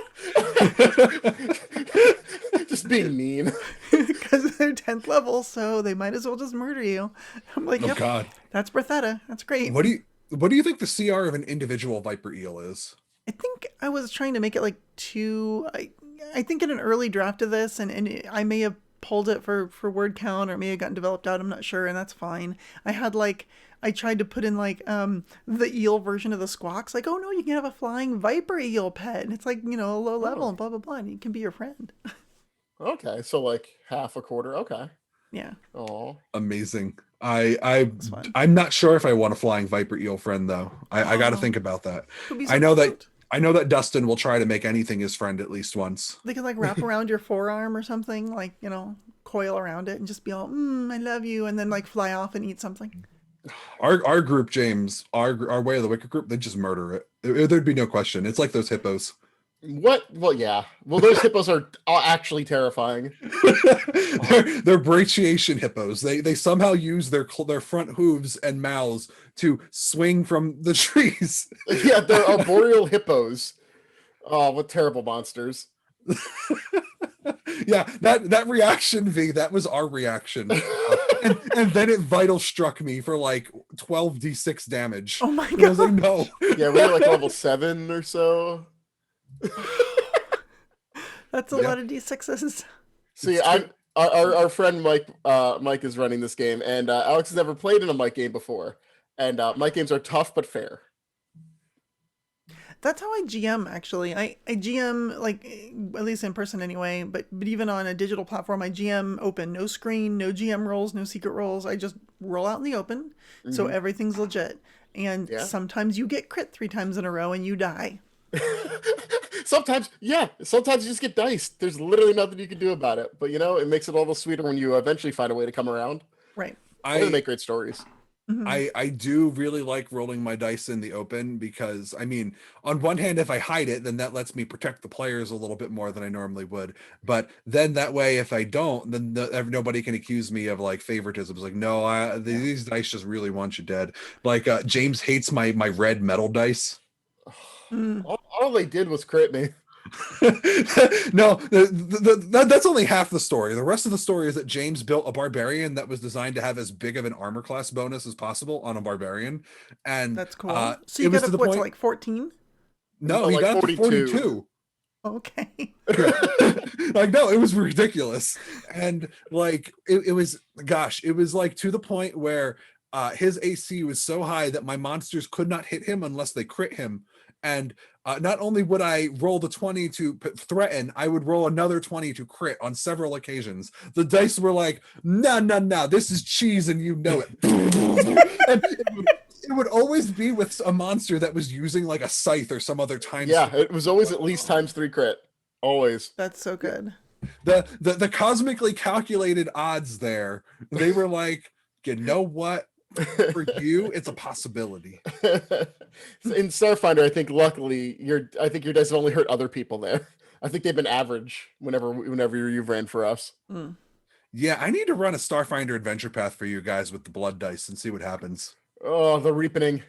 Just being mean. Because they're 10th level, so they might as well just murder you. I'm like, Oh yep, God. that's Berthetta. That's great. What do you think the CR of an individual viper eel is? I think I was trying to make it like two. I think in an early draft of this, and I may have pulled it for word count, or it may have gotten developed out. I'm not sure, and that's fine. I tried to put in like the eel version of the squawks, like, oh no, you can have a flying viper eel pet. And it's like, a low level and blah blah blah, and it can be your friend. Okay, so like half a quarter. Okay. Yeah, Oh. Amazing. it's fun. I'm not sure if I want a flying viper eel friend though. I got to think about that. Could be so I know that cute. I know that Dustin will try to make anything his friend at least once. They can like wrap around your forearm or something, like coil around it and just be all, I love you, and then like fly off and eat something. Our group, James, our Way of the Wicked group, they just murder it. There'd be no question. It's like those hippos. What? Well, yeah. Well, those hippos are actually terrifying. They're brachiation hippos. They somehow use their front hooves and mouths to swing from the trees. Yeah, they're arboreal hippos. Oh, what terrible monsters. Yeah, that reaction, V, that was our reaction. And then it vital struck me for like 12d6 damage. Oh my And I was like, god. no. Yeah, we're like level 7 or so. That's a lot of D6s. See, our friend Mike. Mike is running this game, and Alex has never played in a Mike game before. And Mike games are tough but fair. That's how I GM actually. I GM like, at least in person anyway, but even on a digital platform, I GM open, no screen, no GM rolls, no secret rolls. I just roll out in the open, so everything's legit. And sometimes you get crit 3 times in a row and you die. Sometimes you just get diced. There's literally nothing you can do about it. But it makes it all the sweeter when you eventually find a way to come around. Right. They make great stories. I do really like rolling my dice in the open because, I mean, on one hand, if I hide it, then that lets me protect the players a little bit more than I normally would. But then that way, if I don't, then nobody can accuse me of like favoritism. It's like, no, these dice just really want you dead. Like James hates my red metal dice. All they did was crit me. No, that's only half the story. The rest of the story is that James built a barbarian that was designed to have as big of an armor class bonus as possible on a barbarian, and that's cool. So you got up to like 14? No, he like got up to 42. Okay. Like, no, it was ridiculous, and like it was, gosh, it was like to the point where his AC was so high that my monsters could not hit him unless they crit him. And not only would I roll the 20 to threaten, I would roll another 20 to crit on several occasions. The dice were like, no, this is cheese and you know it. And it would always be with a monster that was using like a scythe or some other time. Yeah, it was always at least ×3 crit. Always. That's so good. The cosmically calculated odds there, they were like, you know what? For you, it's a possibility. In Starfinder, I think luckily your dice have only hurt other people there. I think they've been average whenever you've ran for us. Yeah, I need to run a Starfinder adventure path for you guys with the blood dice and see what happens. Oh, the reapening.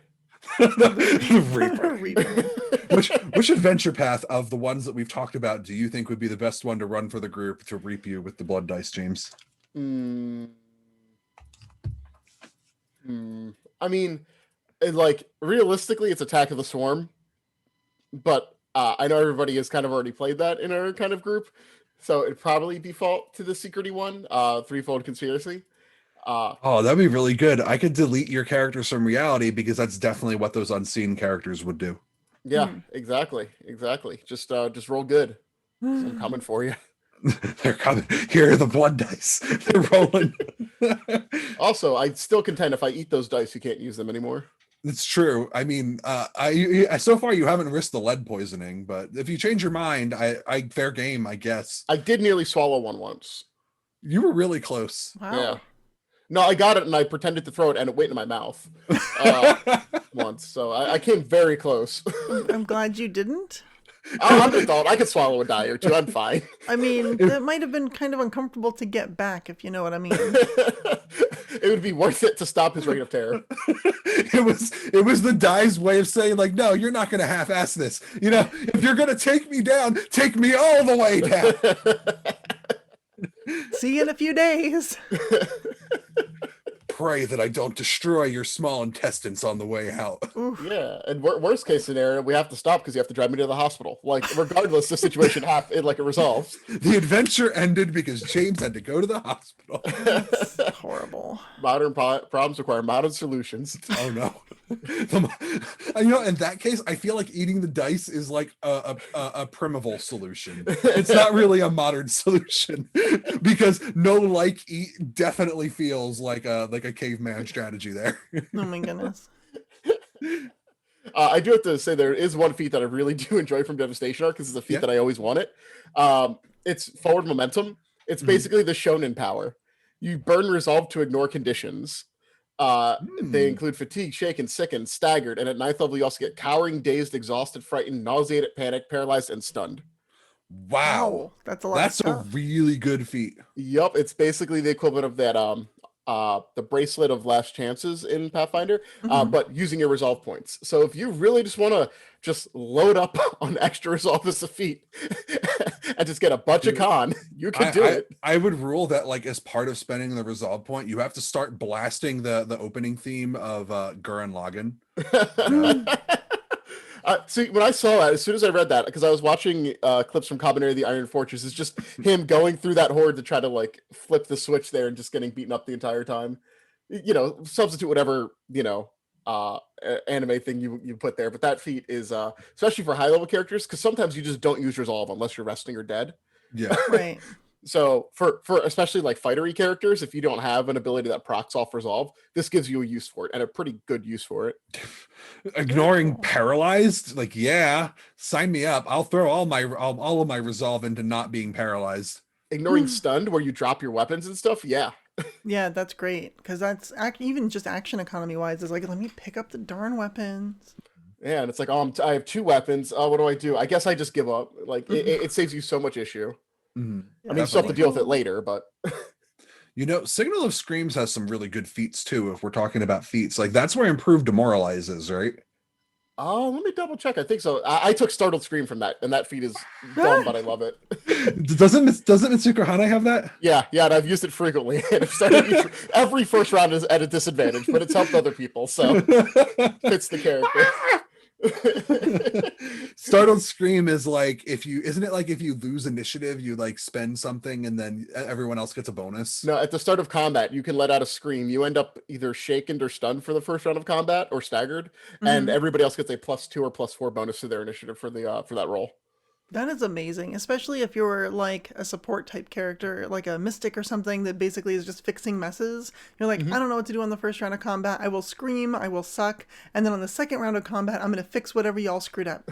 Which adventure path of the ones that we've talked about do you think would be the best one to run for the group to reap you with the blood dice, James? I mean, like realistically, it's Attack of the Swarm, but I know everybody has kind of already played that in our kind of group, so it'd probably default to the secrety one, Threefold Conspiracy. Oh, that'd be really good. I could delete your characters from reality because that's definitely what those unseen characters would do. Yeah, exactly. Just roll good. 'Cause I'm coming for you. They're coming. Here are the blood dice. They're rolling. Also, I still contend if I eat those dice, you can't use them anymore. It's true. I mean, I so far you haven't risked the lead poisoning, but if you change your mind, I fair game, I guess. I did nearly swallow one once. You were really close. Wow. Yeah. No, I got it and I pretended to throw it and it went in my mouth once. So I came very close. I'm glad you didn't. I'm an adult. I could swallow a die or two. I'm fine. I mean, that might have been kind of uncomfortable to get back, if you know what I mean. It would be worth it to stop his reign of terror. It was the die's way of saying, like, no, you're not going to half-ass this. You know, if you're going to take me down, take me all the way down. See you in a few days. Pray that I don't destroy your small intestines on the way out. Yeah, and worst case scenario, we have to stop because you have to drive me to the hospital. Like, regardless, the situation it resolves. The adventure ended because James had to go to the hospital. That's horrible. Modern problems require modern solutions. Oh no. You know, in that case, I feel like eating the dice is like a primeval solution. It's not really a modern solution because no like eat definitely feels like a caveman strategy there. Oh my goodness. I do have to say there is one feat that I really do enjoy from Devastation Arc because it's a feat that I always wanted. It's forward momentum. It's basically the shonen power. You burn resolve to ignore conditions. They include fatigue, shaken, sickened, staggered, and at 9th level you also get cowering, dazed, exhausted, frightened, nauseated, panicked, paralyzed, and stunned. Wow. That's a lot. That's a really good feat. Yup, it's basically the equivalent of that the bracelet of last chances in Pathfinder, but using your resolve points. So if you really just want to just load up on extra resolve as a feat and just get a bunch of con, you can do it. I would rule that, like, as part of spending the resolve point, you have to start blasting the opening theme of Gurren Lagann. See, when I saw that, as soon as I read that, because I was watching clips from Cabaneri the Iron Fortress, it's just him going through that horde to try to like flip the switch there and just getting beaten up the entire time. You know, substitute whatever, you know, anime thing you put there. But that feat is, especially for high level characters, because sometimes you just don't use resolve unless you're resting or dead. Yeah. Right. So for especially like fightery characters, if you don't have an ability that procs off resolve, this gives you a use for it and a pretty good use for it. Ignoring paralyzed, like, yeah, sign me up. I'll throw all of my resolve into not being paralyzed. Ignoring stunned, where you drop your weapons and stuff, yeah. Yeah, that's great because that's even just action economy wise is like, let me pick up the darn weapons. Yeah, and it's like, oh, I have 2 weapons. Oh, what do I do? I guess I just give up. Like, it saves you so much issue. Mm-hmm. I mean, you still have to deal with it later, but you know, Signal of Screams has some really good feats too. If we're talking about feats, like that's where Improved Demoralize is, right? oh, let me double check. I think so. I took Startled Scream from that, and that feat is dumb, but I love it. Doesn't Mitsuko Hana have that? Yeah, and I've used it frequently. And I've started every first round is at a disadvantage, but it's helped other people, so fits the character. Startled Scream is like, isn't it like if you lose initiative, you like spend something and then everyone else gets a bonus? No, at the start of combat, you can let out a scream. You end up either shaken or stunned for the first round of combat, or staggered, and everybody else gets a +2 or +4 bonus to their initiative for the for that roll. That is amazing, especially if you're like a support type character, like a mystic or something that basically is just fixing messes. You're like, I don't know what to do on the first round of combat. I will scream, I will suck, and then on the second round of combat, I'm going to fix whatever y'all screwed up.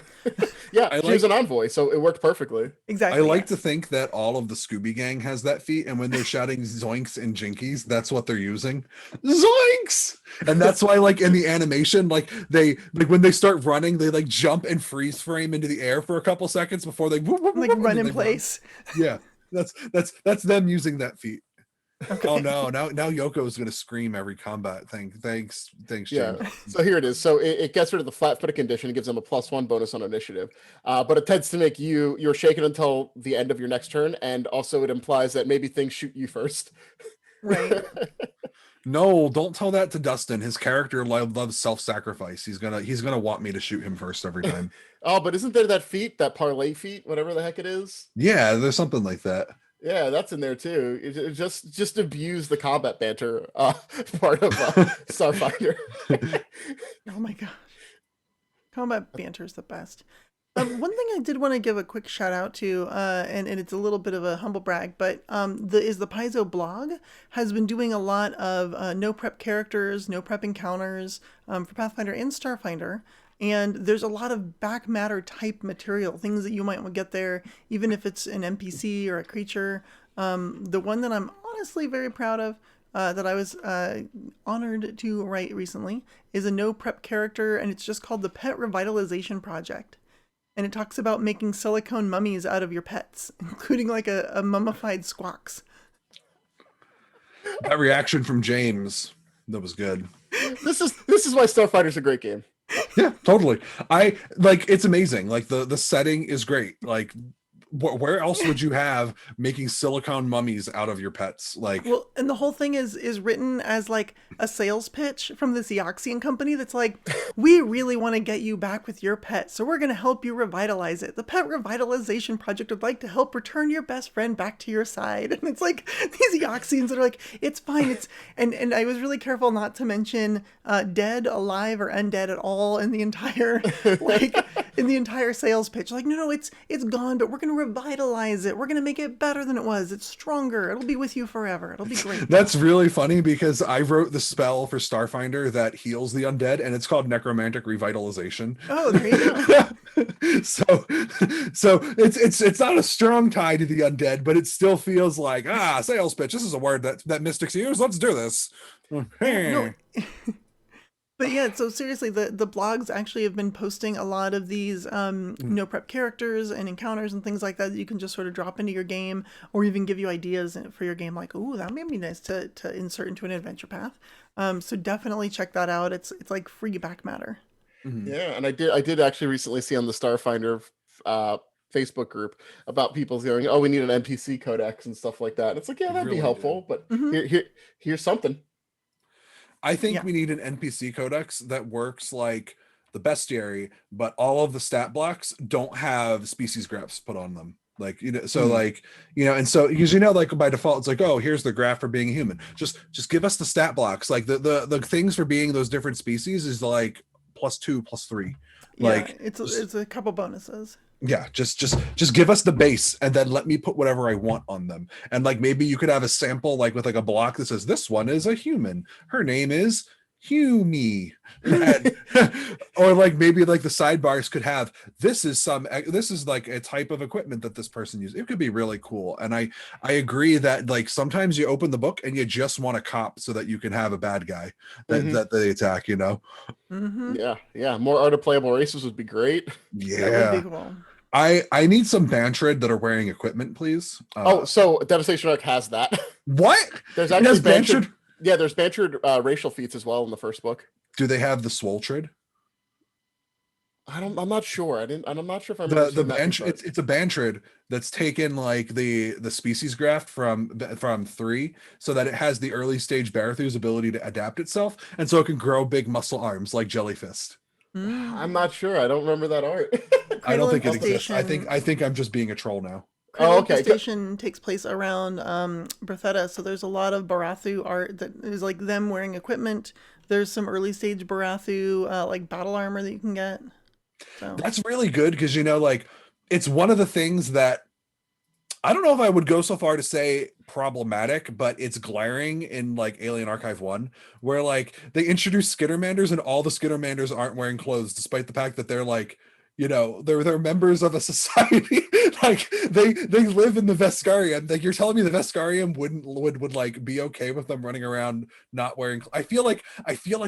Yeah, she was an envoy, so it worked perfectly. Exactly. I like to think that all of the Scooby Gang has that feat, and when they're shouting zoinks and jinkies, that's what they're using. Zoinks! And that's why, like, in the animation, like when they start running, they like jump and freeze frame into the air for a couple seconds before they like run in place. Yeah, that's them using that feat. Okay. Oh no! Now Yoko's gonna scream every combat thing. Thanks, Yeah. James. So here it is. So it gets rid of the flat-footed condition. It gives them a +1 bonus on initiative, but it tends to make you're shaken until the end of your next turn, and also it implies that maybe things shoot you first. Right. No, don't tell that to Dustin. His character loves self-sacrifice. He's gonna want me to shoot him first every time. Oh, but isn't there that feat, that parlay feat, whatever the heck it is? Yeah, there's something like that. Yeah, that's in there too. Just abuse the combat banter part of Starfinder. Oh my gosh. Combat banter is the best. One thing I did want to give a quick shout out to, and it's a little bit of a humble brag, but the Paizo blog has been doing a lot of no prep characters, no prep encounters for Pathfinder and Starfinder. And there's a lot of Backmatter type material, things that you might get there, even if it's an NPC or a creature. The one that I'm honestly very proud of, that I was honored to write recently, is a no prep character, and it's just called the Pet Revitalization Project. And it talks about making silicone mummies out of your pets, including like a mummified Squawks. That reaction from James, that was good. This is why Starfinder's a great game. Yeah, totally. I like, it's amazing. Like the setting is great. Like where else would you have making silicone mummies out of your pets? Like, well, and the whole thing is written as like a sales pitch from this Eoxian company that's like, we really want to get you back with your pet, so we're going to help you revitalize it. The Pet Revitalization Project would like to help return your best friend back to your side. And it's like these Eoxians that are like, it's fine. It's and I was really careful not to mention dead, alive, or undead at all in the entire sales pitch. Like, no, it's gone, but we're going to revitalize it. We're going to make it better than it was. It's stronger. It'll be with you forever. It'll be great. That's really funny because I wrote the spell for Starfinder that heals the undead, and it's called Necromantic Revitalization. Oh, there you go. so it's not a strong tie to the undead, but it still feels like sales pitch. This is a word that mystics use. Let's do this. No. But yeah, so seriously, the blogs actually have been posting a lot of these no prep characters and encounters and things like that you can just sort of drop into your game, or even give you ideas for your game, like, ooh, that may be nice to insert into an adventure path. So definitely check that out. It's like free Backmatter. Mm-hmm. Yeah, and I did actually recently see on the Starfinder Facebook group about people going, oh, we need an NPC codex and stuff like that. And it's like, yeah, that'd be helpful, but here's something. I think we need an NPC codex that works like the bestiary, but all of the stat blocks don't have species graphs put on them. Like, so like, and so, because like by default, it's like, oh, here's the graph for being a human. Just give us the stat blocks. Like the things for being those different species is like +2, +3. Like it's a couple bonuses. Yeah, just give us the base and then let me put whatever I want on them. And like maybe you could have a sample like with like a block that says this one is a human. Her name is Humi. Or like maybe like the sidebars could have this is like a type of equipment that this person uses. It could be really cool. And I agree that like sometimes you open the book and you just want a cop so that you can have a bad guy that they attack, Yeah, more art of playable races would be great. Yeah, that would be cool. I need some Bantred that are wearing equipment, please. So Devastation Arc has that. What? There's actually Bantred. Yeah, there's Bantred racial feats as well in the first book. Do they have the Swoltred? I'm not sure. I'm not sure if I'm the Bantred. It's a Bantred that's taken like the species graft from 3, so that it has the early stage Barathu's ability to adapt itself, and so it can grow big muscle arms like Jellyfist. I'm not sure. I don't remember that art. I don't think it exists. I think I'm just being a troll now. Okay. Station takes place around Berthetta, so there's a lot of Barathu art that is like them wearing equipment. There's some early stage Barathu like battle armor that you can get. So that's really good because like it's one of the things that I don't know if I would go so far to say problematic, but it's glaring in like Alien Archive 1, where like they introduce Skittermanders and all the Skittermanders aren't wearing clothes, despite the fact that they're like, they're members of a society. Like they live in the Veskarium. Like you're telling me the Veskarium would like be okay with them running around not wearing. I feel like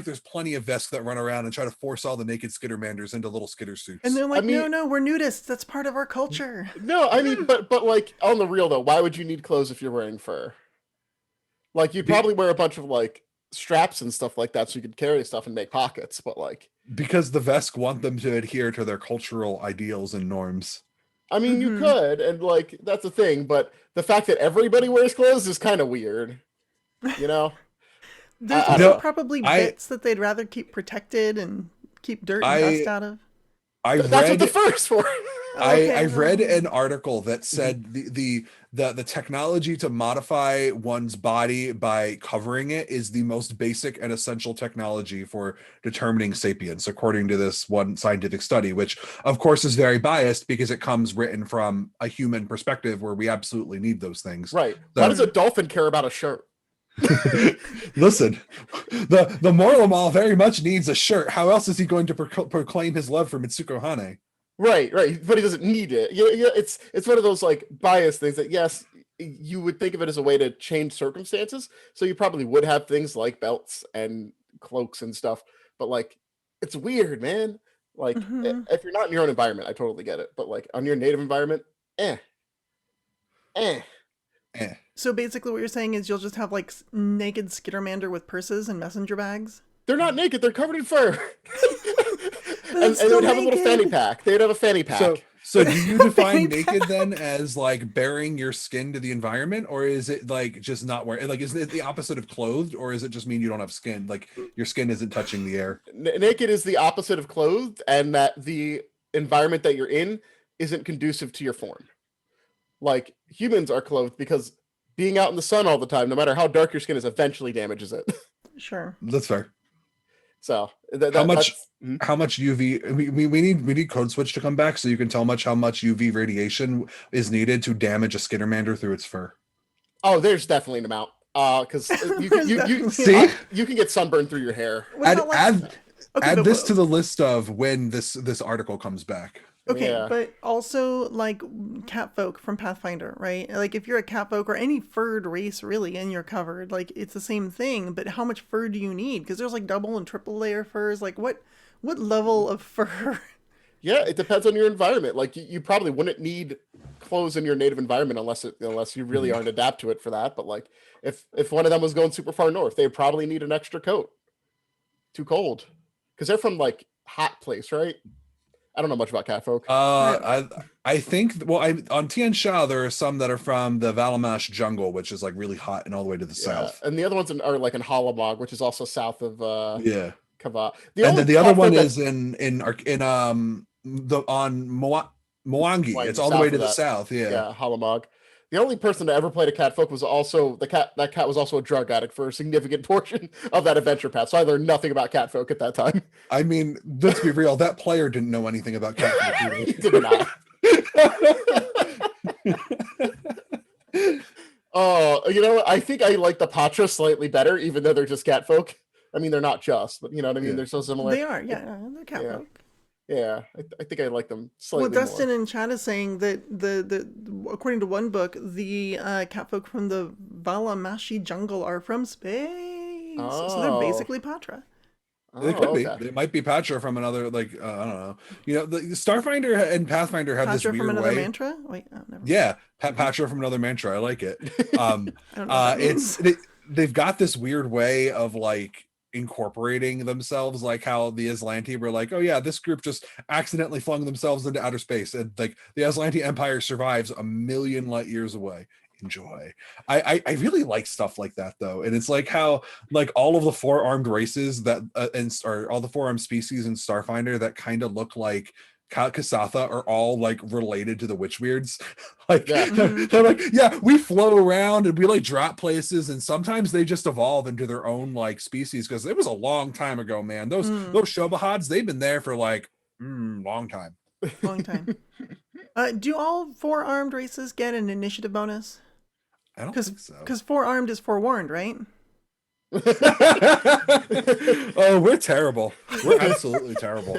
there's plenty of Vesk that run around and try to force all the naked Skittermanders into little Skitter suits. And they're like, no, we're nudists. That's part of our culture. No, I mean, but like on the real though, why would you need clothes if you're wearing fur? Like you'd probably wear a bunch of like straps and stuff like that so you could carry stuff and make pockets, but like because the Vesk want them to adhere to their cultural ideals and norms. I mean, you could, and like that's the thing, but the fact that everybody wears clothes is kind of weird. There's probably bits that they'd rather keep protected and keep dirt and dust out of. That's what the fur's for. I've read an article that said the technology to modify one's body by covering it is the most basic and essential technology for determining sapience, according to this one scientific study, which of course is very biased because it comes written from a human perspective where we absolutely need those things. Right. So, Why does a dolphin care about a shirt? listen, the Moromal very much needs a shirt. How else is he going to proclaim his love for Mitsuko Hane? Right, but he doesn't need it. It's one of those like bias things that yes, you would think of it as a way to change circumstances. So you probably would have things like belts and cloaks and stuff. But like, it's weird, man. Like if you're not in your own environment, I totally get it. But like on your native environment, eh. So basically what you're saying is you'll just have like naked Skittermander with purses and messenger bags? They're not naked, they're covered in fur. and still they would have a little naked. fanny pack. They'd have a fanny pack. So do you define Fanny naked then as like bearing your skin to the environment, or is it like just not wearing, like, isn't it the opposite of clothed, or is it just mean you don't have skin, like your skin isn't touching the air? Naked is the opposite of clothed, and that the environment that you're in isn't conducive to your form. Like humans are clothed because being out in the sun all the time, no matter how dark your skin is, eventually damages it. Sure. That's fair. So how much UV we need Code Switch to come back so you can tell how much UV radiation is needed to damage a Skittermander through its fur. Oh, there's definitely an amount. Because you see, you can get sunburned through your hair. Add this to the list of when this article comes back. Okay, Yeah. but also like catfolk from Pathfinder, right? Like if you're a catfolk or any furred race really and you're covered, like it's the same thing, but how much fur do you need? Because there's like double and triple layer furs. Like what level of fur? Yeah, it depends on your environment. Like you probably wouldn't need clothes in your native environment unless you really aren't adapt to it for that. But like if one of them was going super far north, they probably need an extra coat. Too cold. Because they're from like hot place, right? I don't know much about catfolk. I think on Tian Sha there are some that are from the Valamash jungle, which is like really hot and all the way to the south. And the other ones are like in Halamog, which is also south of Kava. And then the other one is on Mwangi. It's all the way to the south. Yeah, Halamog. The only person that ever played a catfolk was also that cat was also a drug addict for a significant portion of that adventure path. So I learned nothing about catfolk at that time. I mean, let's be real, that player didn't know anything about catfolk. He did not. Oh, I think I like the Patra slightly better, even though they're just catfolk. I mean, they're not just, but you know what I mean? Yeah. They're so similar. They are, they're catfolk. Yeah, I think I like them slightly Well, Dustin more. in chat is saying that the according to one book, the catfolk from the Valamashi jungle are from space, so they're basically Patra. They could be. They might be Patra from another, like I don't know. The Starfinder and Pathfinder have Patra this weird from another way. mantra. Wait, never. Yeah, Patra from another mantra. I like it. I don't know what that means. They've got this weird way of like incorporating themselves, like how the Aslanti were like, oh yeah, this group just accidentally flung themselves into outer space, and like the Aslanti Empire survives a million light years away. Enjoy. I really like stuff like that though, and it's like how like all of the four-armed races that or all the four-armed species in Starfinder that kind of look like Kasatha are all like related to the Witchbeards. Like they're like, yeah, we flow around and we like drop places, and sometimes they just evolve into their own like species, because it was a long time ago, man. Those Shobahads, they've been there for like long time. Long time. Do all four-armed races get an initiative bonus? I don't think so. Because four-armed is forewarned, right? Oh, we're terrible. We're absolutely terrible.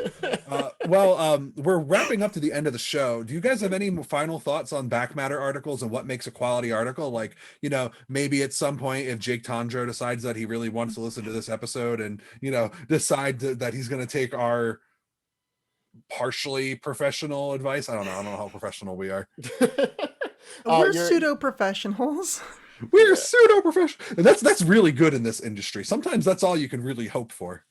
We're wrapping up to the end of the show. Do you guys have any final thoughts on Backmatter articles and what makes a quality article? Like, maybe at some point if Jake Tondro decides that he really wants to listen to this episode and decide that he's going to take our partially professional advice. I don't know how professional we are. We're pseudo professionals. We're pseudo professional. That's really good in this industry. Sometimes that's all you can really hope for.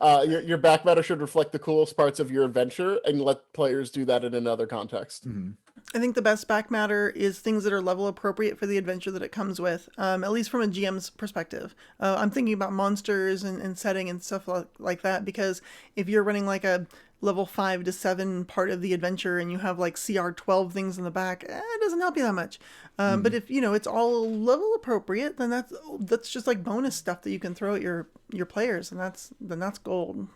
Your backmatter should reflect the coolest parts of your adventure and let players do that in another context. Mm-hmm. I think the best backmatter is things that are level appropriate for the adventure that it comes with, at least from a GM's perspective. I'm thinking about monsters and setting and stuff like that, because if you're running like a level 5 to 7 part of the adventure and you have like CR 12 things in the back, it doesn't help you that much. But if it's all level appropriate, then that's just like bonus stuff that you can throw at your players, and that's gold.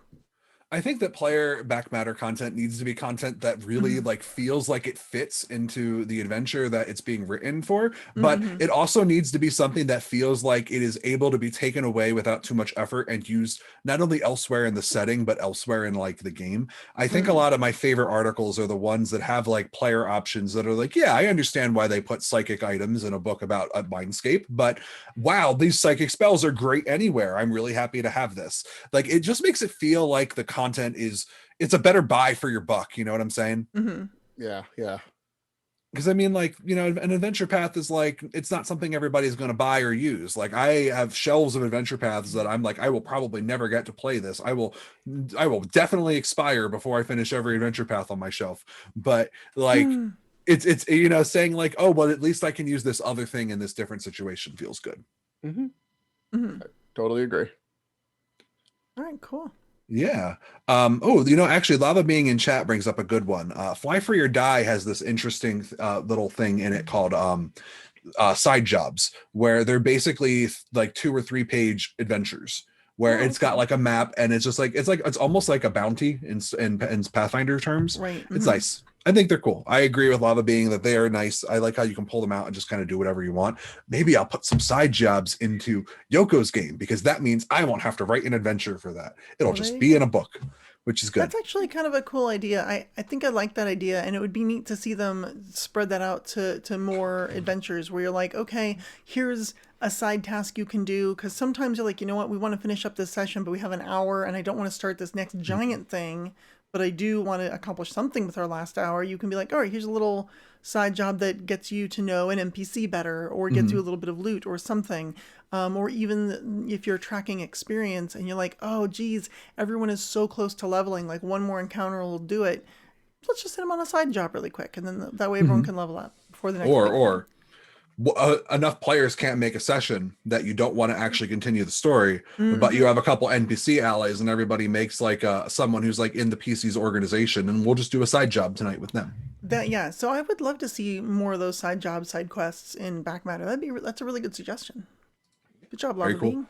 I think that player backmatter content needs to be content that really like feels like it fits into the adventure that it's being written for, but it also needs to be something that feels like it is able to be taken away without too much effort and used not only elsewhere in the setting but elsewhere in like the game. I think a lot of my favorite articles are the ones that have like player options that are like, yeah, I understand why they put psychic items in a book about a mindscape, but wow, these psychic spells are great anywhere. I'm really happy to have this. Like, it just makes it feel like the content it's a better buy for your buck. You know what I'm saying? Yeah, yeah. Because I mean, like, an adventure path is like, it's not something everybody's going to buy or use. Like, I have shelves of adventure paths that I'm like, I will probably never get to play this. I will definitely expire before I finish every adventure path on my shelf. But like, it's saying like, oh well, at least I can use this other thing in this different situation feels good. I totally agree. All right, cool. Yeah. Actually, Lava being in chat brings up a good one. Fly for Your Die has this interesting little thing in it called side jobs, where they're basically like 2 or 3 page adventures where it's got like a map, and it's just like it's almost like a bounty in Pathfinder terms. Right. It's nice. I think they're cool. I agree with Lava being that they are nice. I like how you can pull them out and just kind of do whatever you want. Maybe I'll put some side jobs into Yoko's game, because that means I won't have to write an adventure for that. It'll just be in a book, which is good. That's actually kind of a cool idea. I think I like that idea, and it would be neat to see them spread that out to more adventures where you're like, okay, here's a side task you can do, because sometimes you're like, you know what, we want to finish up this session, but we have an hour and I don't want to start this next giant thing, but I do want to accomplish something with our last hour. You can be like, all right, here's a little side job that gets you to know an NPC better, or gets you a little bit of loot or something. Or even if you're tracking experience and you're like, oh, geez, everyone is so close to leveling, like one more encounter will do it. Let's just hit them on a side job really quick. And then that way everyone can level up before the next Or enough players can't make a session that you don't want to actually continue the story, but you have a couple NPC allies and everybody makes like someone who's like in the PC's organization, and we'll just do a side job tonight with them. So I would love to see more of those side jobs, side quests in Backmatter. That's a really good suggestion. Good job, Lava Bean.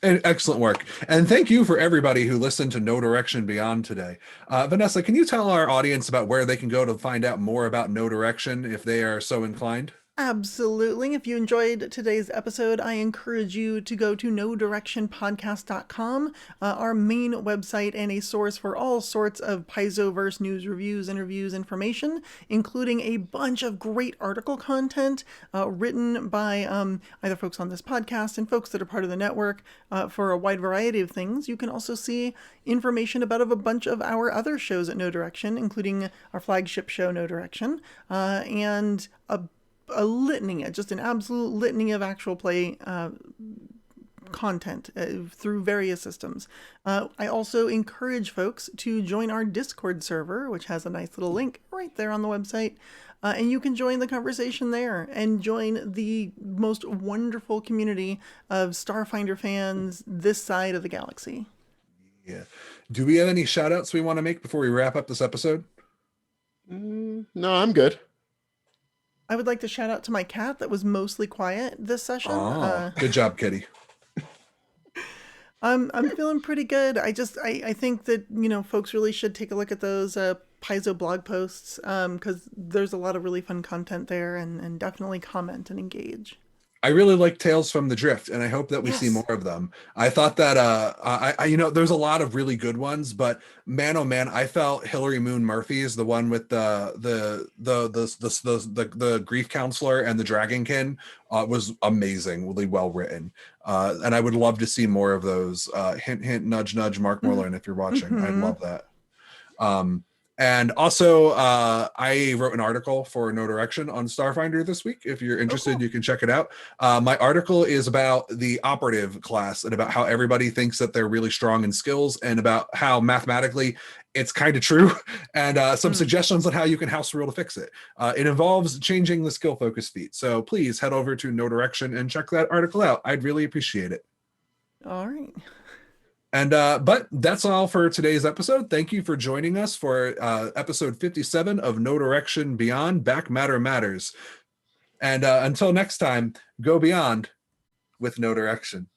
And excellent work. And thank you for everybody who listened to No Direction Beyond today. Vanessa, can you tell our audience about where they can go to find out more about No Direction if they are so inclined? Absolutely. If you enjoyed today's episode, I encourage you to go to nodirectionpodcast.com, our main website and a source for all sorts of Paizoverse news, reviews, interviews, information, including a bunch of great article content written by either folks on this podcast and folks that are part of the network for a wide variety of things. You can also see information about a bunch of our other shows at No Direction, including our flagship show, No Direction, and a litany, just an absolute litany of actual play content through various systems. I also encourage folks to join our Discord server, which has a nice little link right there on the website. And you can join the conversation there and join the most wonderful community of Starfinder fans this side of the galaxy. Yeah. Do we have any shout outs we want to make before we wrap up this episode? No, I'm good. I would like to shout out to my cat that was mostly quiet this session. Good job, kitty. I'm feeling pretty good. I think that, folks really should take a look at those Paizo blog posts, because there's a lot of really fun content there, and definitely comment and engage. I really like Tales from the Drift, and I hope that we see more of them. I thought that there's a lot of really good ones, but man, oh man, I felt Hillary Moon Murphy's, the one with the grief counselor and the dragonkin, was amazingly well written, and I would love to see more of those. Hint, hint, nudge, nudge. Mark Moreland, if you're watching, I'd love that. And also, I wrote an article for No Direction on Starfinder this week. If you're interested, you can check it out. My article is about the operative class and about how everybody thinks that they're really strong in skills, and about how mathematically it's kind of true, and some suggestions on how you can house rule to fix it. It involves changing the skill focus feat. So please head over to No Direction and check that article out. I'd really appreciate it. All right. And but that's all for today's episode. Thank you for joining us for episode 57 of No Direction Beyond Backmatter Matters. And until next time, go beyond with no direction.